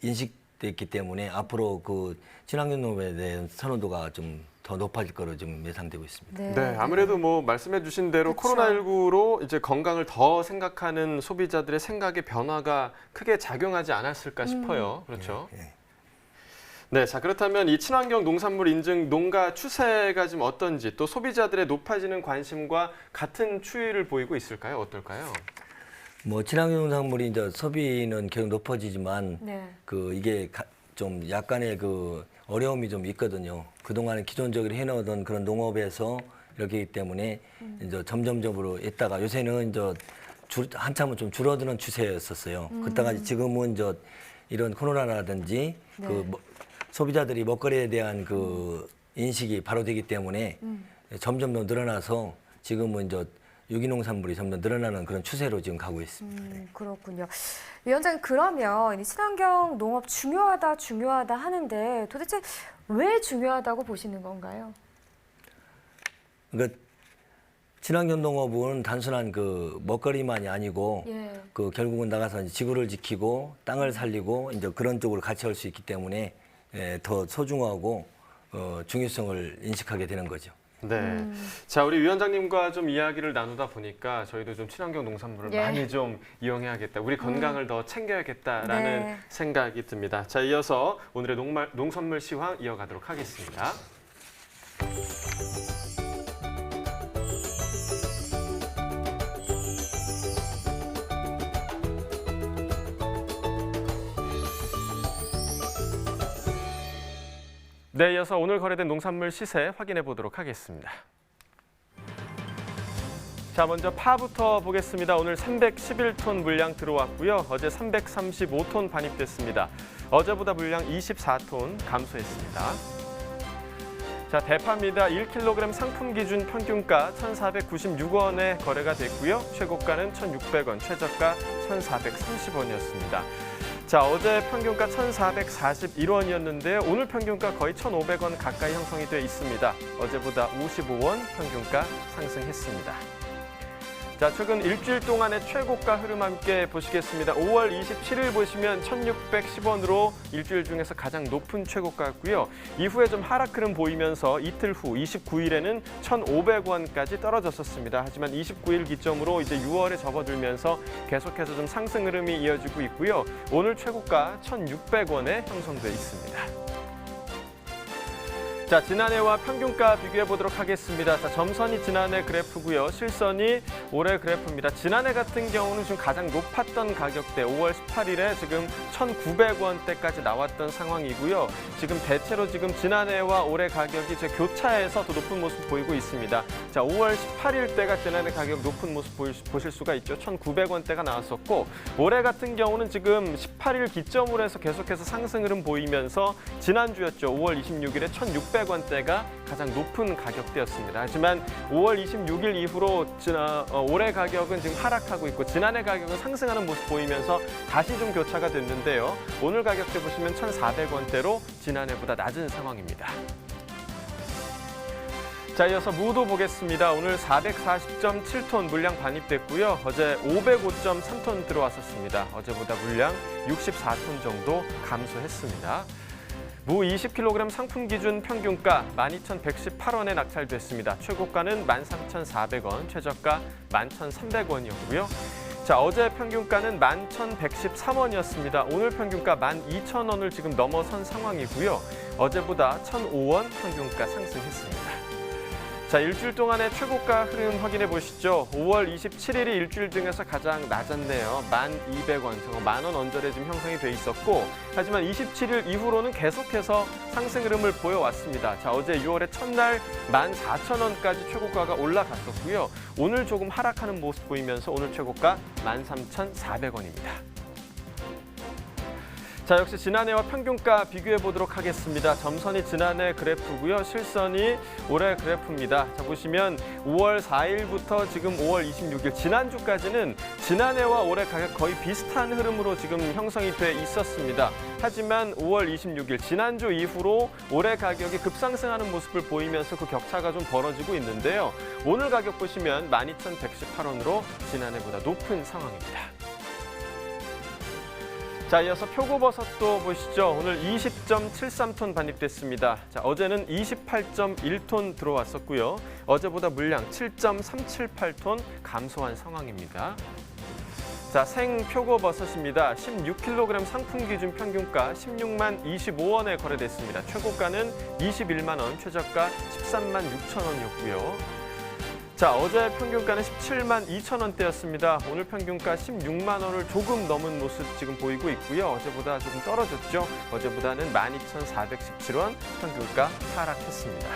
인식됐기 때문에 앞으로 그 친환경 농업에 대한 선호도가 좀 더 높아질 거로 좀 예상되고 있습니다. 네, 아무래도 뭐 말씀해 주신 대로 그쵸. 코로나19로 이제 건강을 더 생각하는 소비자들의 생각의 변화가 크게 작용하지 않았을까 싶어요. 그렇죠? 네, 자 그렇다면 이 친환경 농산물 인증 농가 추세가 지금 어떤지 또 소비자들의 높아지는 관심과 같은 추이를 보이고 있을까요? 어떨까요? 뭐 친환경 농산물이 이제 소비는 계속 높아지지만 네. 이게 좀 약간의 어려움이 좀 있거든요. 그동안에 기존적으로 해놓던 그런 농업에서 이렇기 때문에 이제 점점적으로 했다가 요새는 이제 한참은 좀 줄어드는 추세였었어요. 그러다가 지금은 이제 이런 코로나라든지 네. 소비자들이 먹거리에 대한 인식이 바로 되기 때문에 점점 더 늘어나서 지금은 이제 유기농산물이 점점 늘어나는 그런 추세로 지금 가고 있습니다. 그렇군요. 위원장님, 그러면 이 친환경 농업 중요하다 하는데 도대체 왜 중요하다고 보시는 건가요? 그러니까 친환경 농업은 단순한 먹거리만이 아니고 예. 결국은 나가서 이제 지구를 지키고 땅을 살리고 이제 그런 쪽으로 같이 할 수 있기 때문에 더 소중하고 중요성을 인식하게 되는 거죠. 네. 자, 우리 위원장님과 좀 이야기를 나누다 보니까 저희도 좀 친환경 농산물을 많이 좀 이용해야겠다. 우리 건강을 더 챙겨야겠다라는 네. 생각이 듭니다. 자, 이어서 오늘의 농산물 시황 이어가도록 하겠습니다. 네, 이어서 오늘 거래된 농산물 시세 확인해 보도록 하겠습니다. 자, 먼저 파부터 보겠습니다. 오늘 311톤 물량 들어왔고요. 어제 335톤 반입됐습니다. 어제보다 물량 24톤 감소했습니다. 자, 대파입니다. 1kg 상품 기준 평균가 1,496원에 거래가 됐고요. 최고가는 1,600원, 최저가 1,430원이었습니다. 자, 어제 평균가 1,441원이었는데요. 오늘 평균가 거의 1,500원 가까이 형성이 돼 있습니다. 어제보다 55원 평균가 상승했습니다. 자, 최근 일주일 동안의 최고가 흐름 함께 보시겠습니다. 5월 27일 보시면 1,610원으로 일주일 중에서 가장 높은 최고가였고요. 이후에 좀 하락 흐름 보이면서 이틀 후 29일에는 1,500원까지 떨어졌었습니다. 하지만 29일 기점으로 이제 6월에 접어들면서 계속해서 좀 상승 흐름이 이어지고 있고요. 오늘 최고가 1,600원에 형성돼 있습니다. 자, 지난해와 평균가 비교해 보도록 하겠습니다. 자, 점선이 지난해 그래프고요. 실선이 올해 그래프입니다. 지난해 같은 경우는 지금 가장 높았던 가격대 5월 18일에 지금 1,900원대까지 나왔던 상황이고요. 지금 대체로 지금 지난해와 올해 가격이 제 교차해서 더 높은 모습 보이고 있습니다. 자, 5월 18일 때가 지난해 가격 높은 모습 보실 수가 있죠. 1,900원대가 나왔었고 올해 같은 경우는 지금 18일 기점으로 해서 계속해서 상승 흐름 보이면서 지난주였죠. 5월 26일에 1,600원대가 가장 높은 가격대였습니다. 하지만 5월 26일 이후로 올해 가격은 지금 하락하고 있고 지난해 가격은 상승하는 모습 보이면서 다시 좀 교차가 됐는데요. 오늘 가격대 보시면 1,400원대로 지난해보다 낮은 상황입니다. 자, 이어서 무도 보겠습니다. 오늘 440.7톤 물량 반입됐고요. 어제 505.3톤 들어왔었습니다. 어제보다 물량 64톤 정도 감소했습니다. 무 20kg 상품 기준 평균가 12,118원에 낙찰됐습니다. 최고가는 13,400원, 최저가 11,300원이었고요. 자, 어제 평균가는 11,113원이었습니다. 오늘 평균가 12,000원을 지금 넘어선 상황이고요. 어제보다 1,005원 평균가 상승했습니다. 자, 일주일 동안의 최고가 흐름 확인해 보시죠. 5월 27일이 일주일 중에서 가장 낮았네요. 1,200원, 10,000원 언저리에 지금 형성이 돼 있었고 하지만 27일 이후로는 계속해서 상승 흐름을 보여왔습니다. 자, 어제 6월의 첫날 14,000원까지 최고가가 올라갔었고요. 오늘 조금 하락하는 모습 보이면서 오늘 최고가 13,400원입니다. 자, 역시 지난해와 평균가 비교해 보도록 하겠습니다. 점선이 지난해 그래프고요. 실선이 올해 그래프입니다. 자, 보시면 5월 4일부터 지금 5월 26일 지난주까지는 지난해와 올해 가격 거의 비슷한 흐름으로 지금 형성이 돼 있었습니다. 하지만 5월 26일 지난주 이후로 올해 가격이 급상승하는 모습을 보이면서 그 격차가 좀 벌어지고 있는데요. 오늘 가격 보시면 12,118원으로 지난해보다 높은 상황입니다. 자, 이어서 표고버섯도 보시죠. 오늘 20.73톤 반입됐습니다. 자, 어제는 28.1톤 들어왔었고요. 어제보다 물량 7.378톤 감소한 상황입니다. 자, 생표고버섯입니다. 16kg 상품 기준 평균가 16만 25원에 거래됐습니다. 최고가는 21만 원, 최저가 13만 6천 원이었고요. 자, 어제 평균가는 17만 2천 원대였습니다. 오늘 평균가 16만 원을 조금 넘은 모습 지금 보이고 있고요. 어제보다 조금 떨어졌죠. 어제보다는 12,417원 평균가 하락했습니다.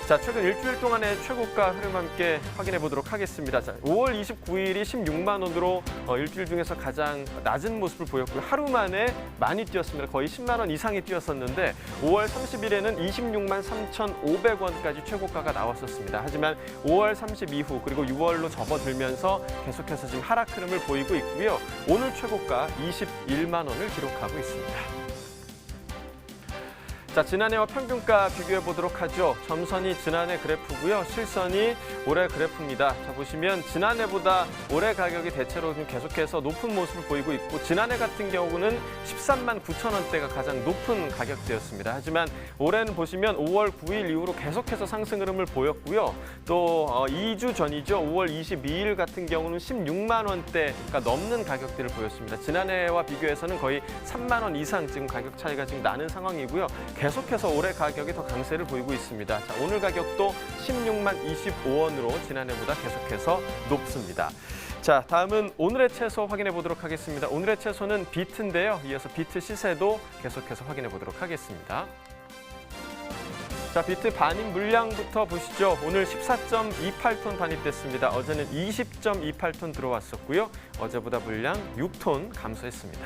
자, 최근 일주일 동안의 최고가 흐름 함께 확인해 보도록 하겠습니다. 자, 5월 29일이 16만 원으로 일주일 중에서 가장 낮은 모습을 보였고요. 하루 만에 많이 뛰었습니다. 거의 10만 원 이상이 뛰었었는데 5월 30일에는 26만 3,500원까지 최고가가 나왔었습니다. 하지만 5월 30 이후 그리고 6월로 접어들면서 계속해서 지금 하락 흐름을 보이고 있고요. 오늘 최고가 21만 원을 기록하고 있습니다. 자, 지난해와 평균가 비교해 보도록 하죠. 점선이 지난해 그래프고요. 실선이 올해 그래프입니다. 자, 보시면 지난해보다 올해 가격이 대체로 좀 계속해서 높은 모습을 보이고 있고 지난해 같은 경우는 13만 9천 원대가 가장 높은 가격대였습니다. 하지만 올해는 보시면 5월 9일 이후로 계속해서 상승 흐름을 보였고요. 또 2주 전이죠. 5월 22일 같은 경우는 16만 원대가 넘는 가격대를 보였습니다. 지난해와 비교해서는 거의 3만 원 이상 지금 가격 차이가 지금 나는 상황이고요. 계속해서 올해 가격이 더 강세를 보이고 있습니다. 자, 오늘 가격도 16만 25원으로 지난해보다 계속해서 높습니다. 자, 다음은 오늘의 채소 확인해 보도록 하겠습니다. 오늘의 채소는 비트인데요. 이어서 비트 시세도 계속해서 확인해 보도록 하겠습니다. 자, 비트 반입 물량부터 보시죠. 오늘 14.28톤 반입됐습니다. 어제는 20.28톤 들어왔었고요. 어제보다 물량 6톤 감소했습니다.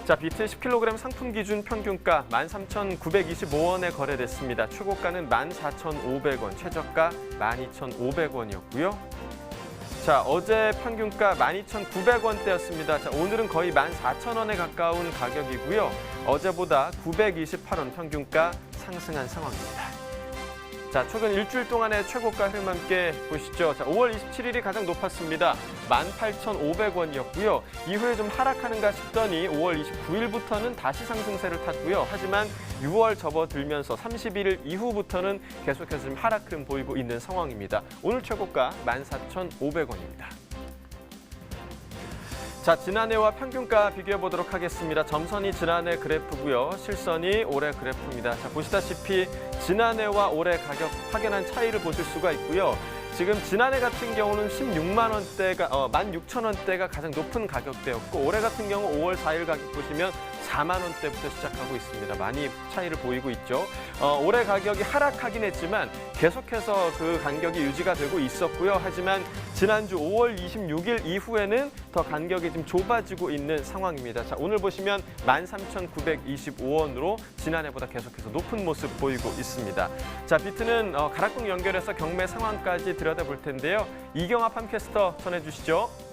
자, 비트 10kg 상품 기준 평균가 13,925원에 거래됐습니다. 최고가는 14,500원, 최저가 12,500원이었고요. 자, 어제 평균가 12,900원대였습니다. 자, 오늘은 거의 14,000원에 가까운 가격이고요. 어제보다 928원 평균가 상승한 상황입니다. 자, 최근 일주일 동안의 최고가 흐름 함께 보시죠. 자, 5월 27일이 가장 높았습니다. 18,500원이었고요. 이후에 좀 하락하는가 싶더니 5월 29일부터는 다시 상승세를 탔고요. 하지만 6월 접어들면서 31일 이후부터는 계속해서 좀 하락 흐름 보이고 있는 상황입니다. 오늘 최고가 14,500원입니다. 자, 지난해와 평균가 비교해 보도록 하겠습니다. 점선이 지난해 그래프고요. 실선이 올해 그래프입니다. 자, 보시다시피 지난해와 올해 가격 확연한 차이를 보실 수가 있고요. 지금 지난해 같은 경우는 16만 원대가 16,000원대가 가장 높은 가격대였고 올해 같은 경우 5월 4일 가격 보시면 4만 원대부터 시작하고 있습니다. 많이 차이를 보이고 있죠. 올해 가격이 하락하긴 했지만 계속해서 그 간격이 유지가 되고 있었고요. 하지만 지난주 5월 26일 이후에는 더 간격이 좀 좁아지고 있는 상황입니다. 자, 오늘 보시면 13,925원으로 지난해보다 계속해서 높은 모습 보이고 있습니다. 자, 비트는 가락동 연결해서 경매 상황까지 들여다볼 텐데요. 이경아 팜캐스터 전해주시죠.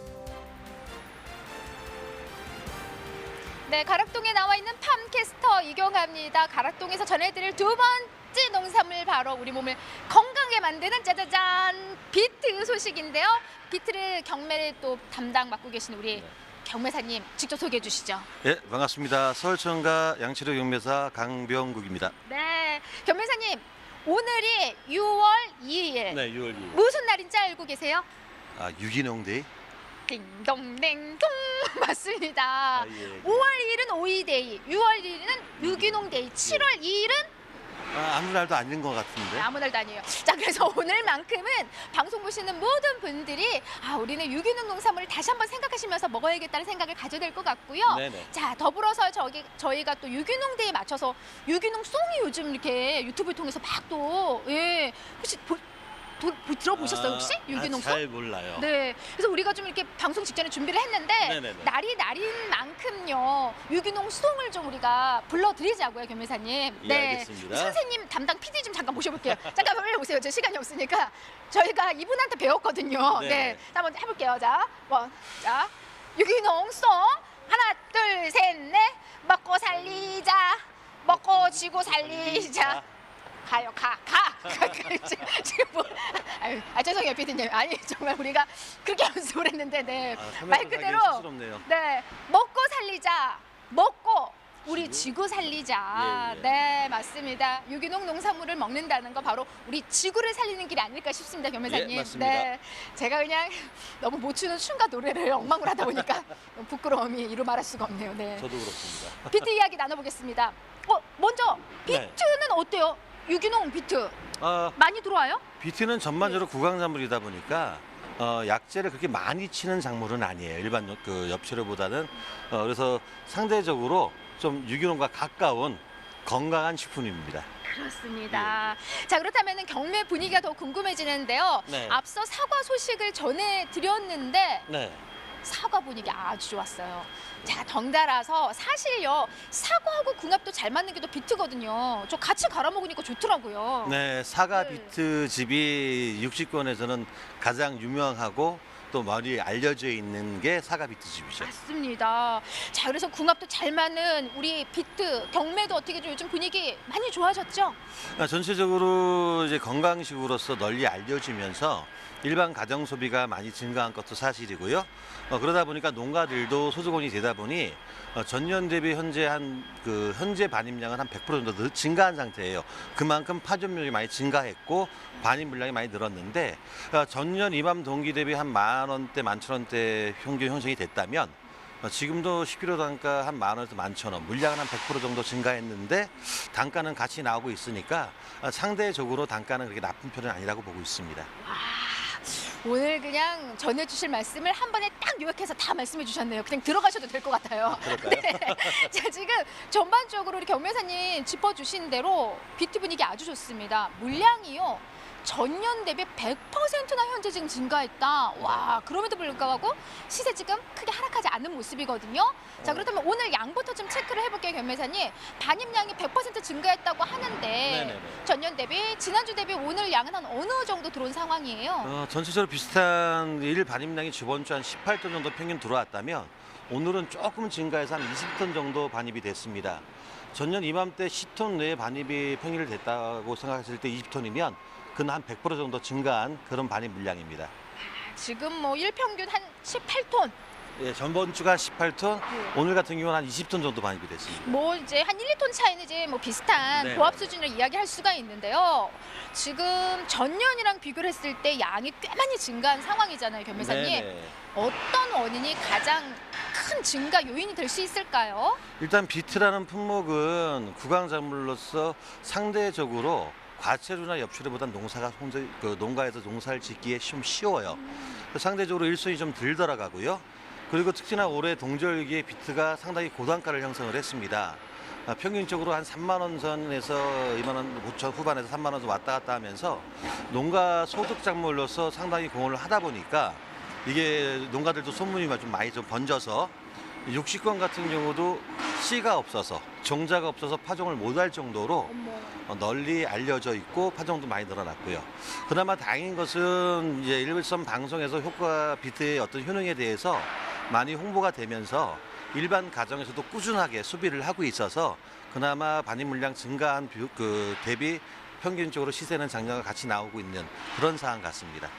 네, 가락동에 나와 있는 팜캐스터 이경아입니다. 가락동에서 전해드릴 두 번째 농산물 바로 우리 몸을 건강하게 만드는 짜자잔 비트 소식인데요. 비트를 경매를 또 담당 맡고 계신 우리 경매사님 직접 소개해 주시죠. 네, 반갑습니다. 서울청가 양치료 경매사 강병국입니다. 네, 경매사님 오늘이 6월 2일. 네, 6월 2일. 무슨 날인지 알고 계세요? 유기농데이. 딩동댕동 맞습니다. 아, 예. 5월 2일은 오이데이, 6월 1일은 유기농데이, 7월 2일은 아무 날도 아닌 것 같은데. 아무 날도 아니에요. 자, 그래서 오늘만큼은 방송 보시는 모든 분들이 우리는 유기농 농산물을 다시 한번 생각하시면서 먹어야겠다는 생각을 가져야 될 것 같고요. 네네. 자, 더불어서 저희가 또 유기농데이에 맞춰서 유기농 송이 요즘 이렇게 유튜브를 통해서 막 또 혹시 들어보셨어요 혹시? 유기농 송? 잘 몰라요. 네, 그래서 우리가 좀 이렇게 방송 직전에 준비를 했는데 네네네. 날이 날인 만큼요 유기농 송을 좀 우리가 불러드리자고요, 경매사님. 예, 알겠습니다. 선생님 담당 PD 좀 잠깐 모셔볼게요. 잠깐 올려보세요. 저 시간이 없으니까 저희가 이분한테 배웠거든요. 네. 네, 한번 해볼게요. 자, 자, 유기농 송 하나, 둘, 셋, 넷. 먹고 살리자, 먹고 지고 살리자. 가요, 가. 지금 뭐, 죄송해요, 피디님. 아니, 정말 우리가 그렇게 연습을 했는데, 네. 말 그대로, 네. 먹고 살리자, 먹고 우리 지구 살리자. 예. 네, 맞습니다. 유기농 농산물을 먹는다는 거 바로 우리 지구를 살리는 길이 아닐까 싶습니다, 경매사님. 예, 맞습니다. 네. 제가 그냥 너무 못 추는 춤과 노래를 엉망으로 하다 보니까 부끄러움이 이루 말할 수가 없네요. 네. 저도 그렇습니다. 비트 이야기 나눠보겠습니다. 먼저 비트는 어때요? 유기농 비트 많이 들어와요? 비트는 전반적으로 구강작물이다 보니까 약재를 그렇게 많이 치는 작물은 아니에요. 일반 그 엽채류보다는 그래서 상대적으로 좀 유기농과 가까운 건강한 식품입니다. 그렇습니다. 자, 그렇다면 경매 분위기가 더 궁금해지는데요. 네. 앞서 사과 소식을 전해드렸는데 네. 사과 분위기 아주 좋았어요. 자, 덩달아서 사실요 사과하고 궁합도 잘 맞는 게 또 비트거든요. 저 같이 갈아 먹으니까 좋더라고요. 네, 사과 비트 집이 육지권에서는 가장 유명하고 또 많이 알려져 있는 게 사과 비트 집이죠. 맞습니다. 자, 그래서 궁합도 잘 맞는 우리 비트 경매도 어떻게 좀 요즘 분위기 많이 좋아졌죠? 전체적으로 이제 건강식으로서 널리 알려지면서 일반 가정 소비가 많이 증가한 것도 사실이고요. 그러다 보니까 농가들도 소득원이 되다 보니 전년 대비 현재 현재 반입량은 한 100% 정도 증가한 상태예요. 그만큼 파존율이 많이 증가했고 반입 물량이 많이 늘었는데 전년 이맘 동기 대비 한 10,000원대, 11,000원대 평균 형성이 됐다면 지금도 10kg 단가 한 10,000원에서 11,000원, 물량은 한 100% 정도 증가했는데 단가는 같이 나오고 있으니까 상대적으로 단가는 그렇게 나쁜 편은 아니라고 보고 있습니다. 오늘 그냥 전해주실 말씀을 한 번에 딱 요약해서 다 말씀해 주셨네요. 그냥 들어가셔도 될 것 같아요. 그럴까요? 네. 자, 지금 전반적으로 우리 경매사님 짚어주신 대로 비트 분위기 아주 좋습니다. 물량이요. 전년 대비 100%나 현재 지금 증가했다. 와, 그럼에도 불구하고 시세 지금 크게 하락하지 않는 모습이거든요. 자, 그렇다면 오늘 양부터 좀 체크를 해볼게요, 경매사님. 반입량이 100% 증가했다고 하는데 네네네. 전년 대비, 지난주 대비 오늘 양은 한 어느 정도 들어온 상황이에요? 전체적으로 비슷한 일 반입량이 저번 주 한 18톤 정도 평균 들어왔다면 오늘은 조금 증가해서 한 20톤 정도 반입이 됐습니다. 전년 이맘때 10톤 내에 반입이 평일 됐다고 생각했을 때 20톤이면 그는 한 100% 정도 증가한 그런 반입 물량입니다. 지금 뭐 일평균 한 18톤. 예, 전번 주가 18톤, 오늘 같은 경우는 한 20톤 정도 반입이 됐습니다. 뭐 이제 한 1, 2톤 차이는 이제 뭐 비슷한 네. 보합 수준으로 이야기할 수가 있는데요. 지금 전년이랑 비교를 했을 때 양이 꽤 많이 증가한 상황이잖아요, 경매사님. 네네. 어떤 원인이 가장 큰 증가 요인이 될 수 있을까요? 일단 비트라는 품목은 구강작물로서 상대적으로 과체류나 엽채류보다 농가에서 농사를 짓기에 좀 쉬워요. 상대적으로 일손이 좀 덜 들어가고요. 그리고 특히나 올해 동절기에 비트가 상당히 고단가를 형성을 했습니다. 평균적으로 한 3만 원 선에서 2만 원 5천 후반에서 3만 원 왔다 갔다 하면서 농가 소득 작물로서 상당히 공헌을 하다 보니까 이게 농가들도 소문이 좀 많이 좀 번져서 육식권 같은 경우도 씨가 없어서 종자가 없어서 파종을 못할 정도로 널리 알려져 있고 파종도 많이 늘어났고요. 그나마 다행인 것은 이제 일선 방송에서 효과 비트의 어떤 효능에 대해서 많이 홍보가 되면서 일반 가정에서도 꾸준하게 소비를 하고 있어서 그나마 반입 물량 증가한 대비 평균적으로 시세는 작년과 같이 나오고 있는 그런 상황 같습니다.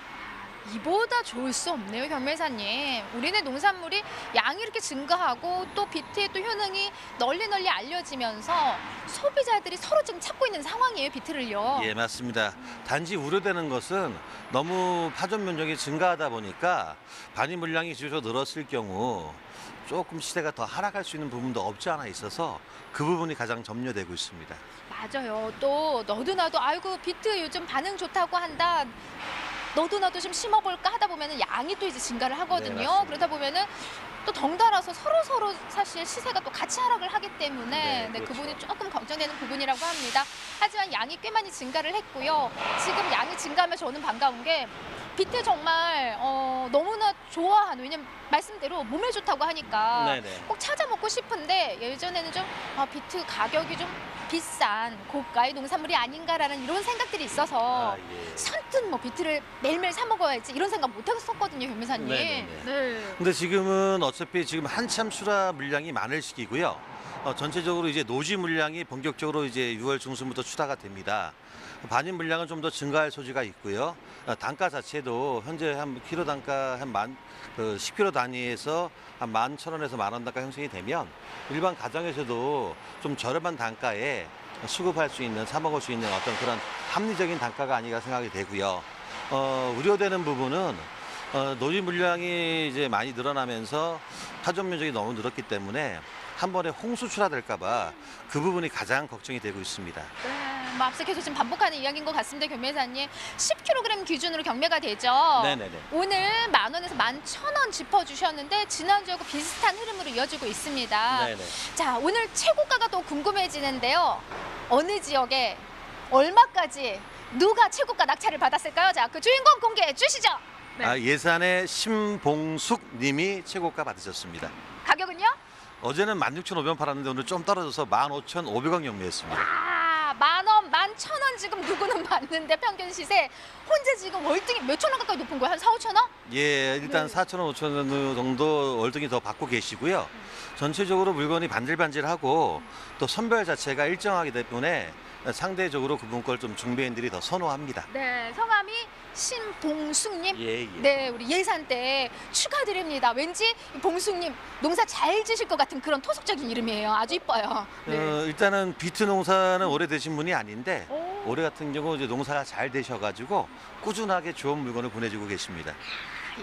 이보다 좋을 수 없네요, 경매사님. 우리네 농산물이 양이 이렇게 증가하고 또 비트의 또 효능이 널리 알려지면서 소비자들이 서로 지금 찾고 있는 상황이에요, 비트를요. 예, 맞습니다. 단지 우려되는 것은 너무 파종 면적이 증가하다 보니까 반입 물량이 줄여 늘었을 경우 조금 시세가 더 하락할 수 있는 부분도 없지 않아 있어서 그 부분이 가장 점려되고 있습니다. 맞아요. 또 너도 나도 아이고 비트 요즘 반응 좋다고 한다. 너도 나도 좀 심어볼까 하다 보면은 양이 또 이제 증가를 하거든요. 네, 그러다 보면은 또 덩달아서 서로 사실 시세가 또 같이 하락을 하기 때문에 네, 그 그렇죠. 부분이 조금 걱정되는 부분이라고 합니다. 하지만 양이 꽤 많이 증가를 했고요. 지금 양이 증가하면 저는 반가운 게 비트 정말 너무나 좋아하는, 왜냐면 말씀대로 몸에 좋다고 하니까 네네. 꼭 찾아 먹고 싶은데 예전에는 좀 비트 가격이 좀 비싼 고가의 농산물이 아닌가라는 이런 생각들이 있어서 예. 선뜻 뭐 비트를 매일매일 사 먹어야지 이런 생각 못 했었거든요, 경매사님. 네네네. 네. 근데 지금은 어차피 지금 한참 수라 물량이 많을 시기고요. 전체적으로 이제 노지 물량이 본격적으로 이제 6월 중순부터 출하가 됩니다. 반입 물량은 좀 더 증가할 소지가 있고요. 단가 자체도 현재 한 키로 단가 한 10kg 단위에서 한 11,000원에서 10,000원 단가 형성이 되면 일반 가정에서도 좀 저렴한 단가에 수급할 수 있는, 사 먹을 수 있는 어떤 그런 합리적인 단가가 아닌가 생각이 되고요. 우려되는 부분은 노지 물량이 이제 많이 늘어나면서 파종 면적이 너무 늘었기 때문에 한 번에 홍수 출하될까봐 그 부분이 가장 걱정이 되고 있습니다. 네, 뭐 앞서 계속 지금 반복하는 이야기인 것 같습니다, 경매사님. 10kg 기준으로 경매가 되죠. 네네네. 오늘 10,000원에서 11,000원 짚어주셨는데 지난주하고 비슷한 흐름으로 이어지고 있습니다. 네네. 자, 오늘 최고가가 또 궁금해지는데요. 어느 지역에 얼마까지 누가 최고가 낙찰을 받았을까요? 자, 그 주인공 공개해 주시죠. 네. 예산의 심봉숙 님이 최고가 받으셨습니다. 가격은요? 어제는 16,500원 팔았는데 오늘 좀 떨어져서 15,500원 경매했습니다. 아, 10,000원, 11,000원 지금 누구는 받는데 평균 시세 혼자 지금 월등히 몇천 원 가까이 높은 거예요? 한 4, 5천 원? 예, 일단 4,000원, 5,000원 정도 월등히 더 받고 계시고요. 전체적으로 물건이 반질반질하고 또 선별 자체가 일정하기 때문에 상대적으로 그분 걸 좀 중개인들이 더 선호합니다. 네, 성함이 신봉숙님. 예, 예. 네, 우리 예산 때 축하드립니다. 왠지 봉숙님 농사 잘 지실 것 같은 그런 토속적인 이름이에요. 아주 이뻐요. 네. 일단은 비트 농사는 오래되신 분이 아닌데 오. 올해 같은 경우 이제 농사가 잘 되셔가지고 꾸준하게 좋은 물건을 보내주고 계십니다.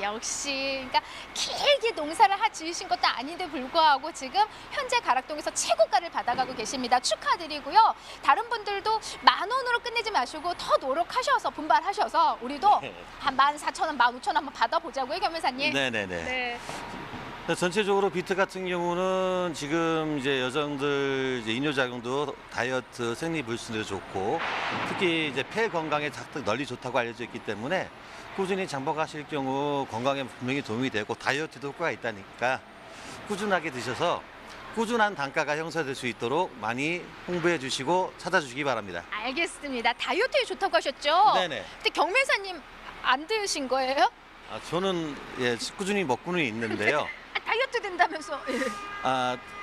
역시 그러니까 길게 농사를 지으신 것도 아닌데 불구하고 지금 현재 가락동에서 최고가를 받아가고 계십니다. 축하드리고요. 다른 분들도 10,000원으로 끝내지 마시고 더 노력하셔서 분발하셔서 우리도 한 14,000원, 15,000원 한번 받아보자고요, 겸회사님. 네네네. 네. 전체적으로 비트 같은 경우는 지금 이제 여성들 이제 이뇨작용도 다이어트, 생리불순에도 좋고 특히 이제 폐 건강에 널리 좋다고 알려져 있기 때문에 꾸준히 장복하실 경우 건강에 분명히 도움이 되고 다이어트도 효과가 있다니까 꾸준하게 드셔서 꾸준한 단가가 형성될 수 있도록 많이 홍보해 주시고 찾아주시기 바랍니다. 알겠습니다. 다이어트에 좋다고 하셨죠? 네네. 근데 경매사님 안 드신 거예요? 저는 예, 꾸준히 먹고는 있는데요. 다이어트 된다면서.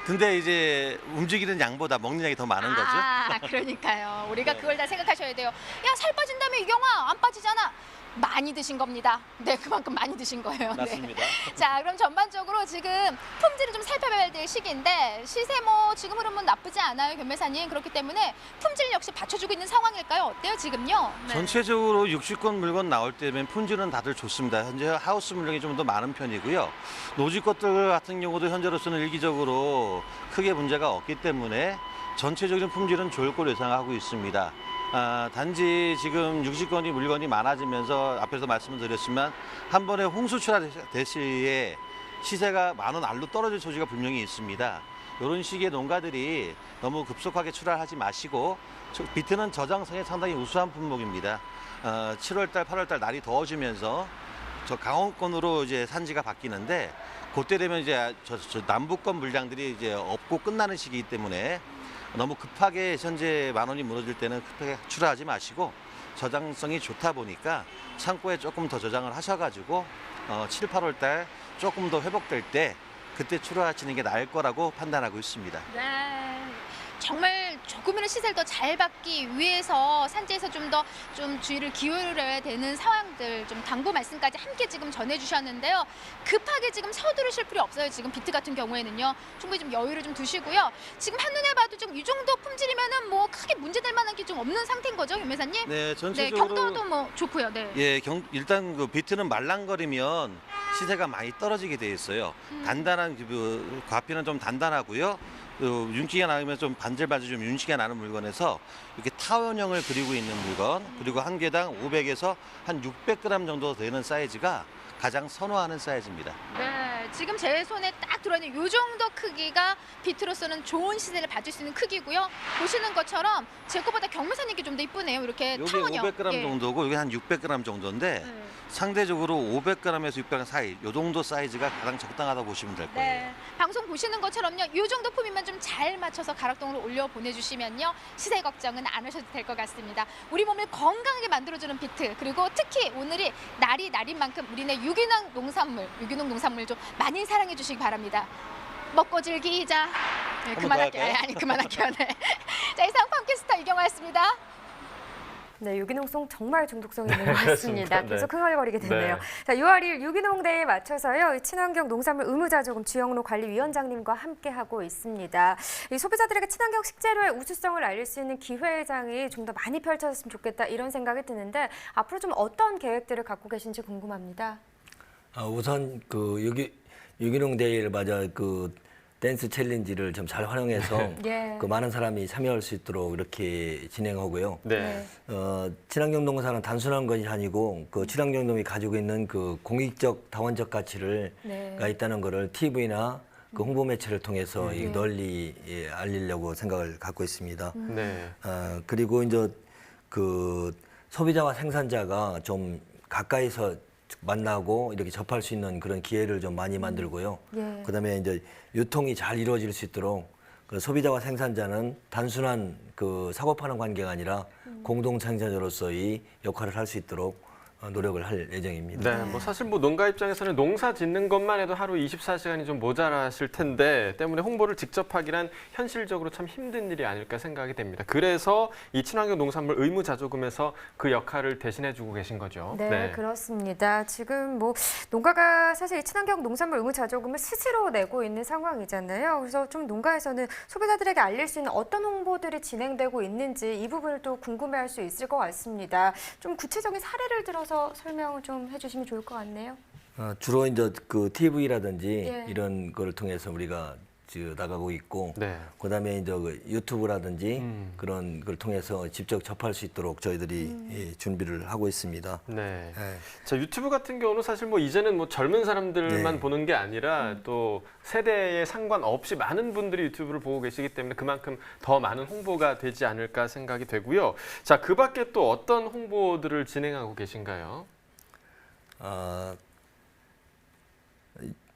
근데 이제 움직이는 양보다 먹는 양이 더 많은 거죠. 그러니까요. 우리가 네. 그걸 다 생각하셔야 돼요. 야, 살 빠진다며 이경아, 안 빠지잖아. 많이 드신 겁니다. 네, 그만큼 많이 드신 거예요. 맞습니다. 네. 자, 그럼 전반적으로 지금 품질을 좀 살펴봐야 될 시기인데 시세 뭐 지금 흐름은 나쁘지 않아요, 겸매사님. 그렇기 때문에 품질 역시 받쳐주고 있는 상황일까요? 어때요, 지금요? 네. 전체적으로 60건 물건 나올 때면 품질은 다들 좋습니다. 현재 하우스 물량이 좀 더 많은 편이고요. 노지 것들 같은 경우도 현재로서는 일기적으로 크게 문제가 없기 때문에 전체적인 품질은 좋을 걸로 예상하고 있습니다. 단지 지금 60건이 물건이 많아지면서 앞에서 말씀을 드렸지만 한 번에 홍수 출하될 시에 시세가 10,000원 알로 떨어질 소지가 분명히 있습니다. 이런 시기에 농가들이 너무 급속하게 출하하지 마시고 비트는 저장성이 상당히 우수한 품목입니다. 7월달, 8월달 날이 더워지면서 저 강원권으로 이제 산지가 바뀌는데 그때 되면 이제 저 남부권 물량들이 이제 없고 끝나는 시기이기 때문에 너무 급하게 현재 10,000원이 무너질 때는 급하게 출하하지 마시고 저장성이 좋다 보니까 창고에 조금 더 저장을 하셔가지고 7, 8월 달 조금 더 회복될 때 그때 출하하시는 게 나을 거라고 판단하고 있습니다. 네. 정말 조금이라도 시세를 더 잘 받기 위해서 산지에서 좀 더 주의를 기울여야 되는 상황들 좀 당부 말씀까지 함께 지금 전해주셨는데요. 급하게 지금 서두르실 필요 없어요. 지금 비트 같은 경우에는요. 충분히 좀 여유를 좀 두시고요. 지금 한눈에 봐도 좀 이 정도 품질이면은 뭐 크게 문제될 만한 게 좀 없는 상태인 거죠, 겸매사님? 네, 전체적으로 경도도 뭐 좋고요. 네. 예, 일단 그 비트는 말랑거리면 시세가 많이 떨어지게 돼 있어요. 단단한 과피는 좀 단단하고요. 윤기가 나면 좀 반질반질 좀 윤기가 나는 물건에서 이렇게 타원형을 그리고 있는 물건, 그리고 한 개당 500에서 한 600g 정도 되는 사이즈가 가장 선호하는 사이즈입니다. 네, 지금 제 손에 딱 들어있는 이 정도 크기가 비트로서는 좋은 시세를 받을 수 있는 크기고요. 보시는 것처럼 제 거보다 경매사님께 좀 더 이쁘네요. 이렇게 여기 타원형. 500g 예. 정도고 여기 한 600g 정도인데 네. 상대적으로 500g에서 600g 사이 이 정도 사이즈가 가장 적당하다고 보시면 될 거예요. 네, 방송 보시는 것처럼요. 이 정도 품이면 좀 잘 맞춰서 가락동으로 올려 보내주시면요. 시세 걱정은 안 하셔도 될 것 같습니다. 우리 몸을 건강하게 만들어주는 비트, 그리고 특히 오늘이 날이 날인 만큼 우리네 유기농 농산물 좀 많이 사랑해 주시기 바랍니다. 먹고 즐기자. 네, 그만할게요. 아니 그만할게요. 네. 자, 이상 팜캐스터 이경화였습니다. 네, 유기농송 정말 중독성이 있는 것 그렇습니다. 같습니다. 네. 계속 흥얼거리게 되네요. 네. 자, 6월 1일 유기농 데이에 맞춰서요. 이 친환경 농산물 의무자조금 주영로 관리위원장님과 함께하고 있습니다. 이 소비자들에게 친환경 식재료의 우수성을 알릴 수 있는 기회장이 좀 더 많이 펼쳐졌으면 좋겠다 이런 생각이 드는데 앞으로 좀 어떤 계획들을 갖고 계신지 궁금합니다. 우선 그 유기농 데이를 맞아 그 댄스 챌린지를 좀 잘 활용해서 예. 그 많은 사람이 참여할 수 있도록 이렇게 진행하고요. 네. 친환경 농사는 단순한 것이 아니고 그 친환경 농이 가지고 있는 그 공익적 다원적 가치가 있다는 것을 TV나 그 홍보 매체를 통해서 널리 알리려고 생각을 갖고 있습니다. 네. 그리고 이제 그 소비자와 생산자가 좀 가까이서 만나고 이렇게 접할 수 있는 그런 기회를 좀 많이 만들고요. 예. 그다음에 이제 유통이 잘 이루어질 수 있도록 그 소비자와 생산자는 단순한 그 사고 파는 관계가 아니라 공동 창작자로서의 역할을 할 수 있도록 노력을 할 예정입니다. 네, 뭐 사실 뭐 농가 입장에서는 농사 짓는 것만 해도 하루 24시간이 좀 모자라실 텐데 때문에 홍보를 직접 하기란 현실적으로 참 힘든 일이 아닐까 생각이 됩니다. 그래서 이 친환경 농산물 의무자조금에서 그 역할을 대신해주고 계신 거죠. 네, 그렇습니다. 지금 뭐 농가가 사실 이 친환경 농산물 의무자조금을 스스로 내고 있는 상황이잖아요. 그래서 좀 농가에서는 소비자들에게 알릴 수 있는 어떤 홍보들이 진행되고 있는지 이 부분을 또 궁금해할 수 있을 것 같습니다. 좀 구체적인 사례를 들어서 설명을 좀 해주시면 좋을 것 같네요. 주로 이제 그 TV라든지 예. 이런 거를 통해서 우리가 나가고 있고, 네. 그다음에 이제 그 유튜브라든지 그런 걸 통해서 직접 접할 수 있도록 저희들이 예, 준비를 하고 있습니다. 네. 예. 자, 유튜브 같은 경우는 사실 뭐 이제는 뭐 젊은 사람들만 네. 보는 게 아니라 또 세대에 상관없이 많은 분들이 유튜브를 보고 계시기 때문에 그만큼 더 많은 홍보가 되지 않을까 생각이 되고요. 자, 그 밖에 또 어떤 홍보들을 진행하고 계신가요?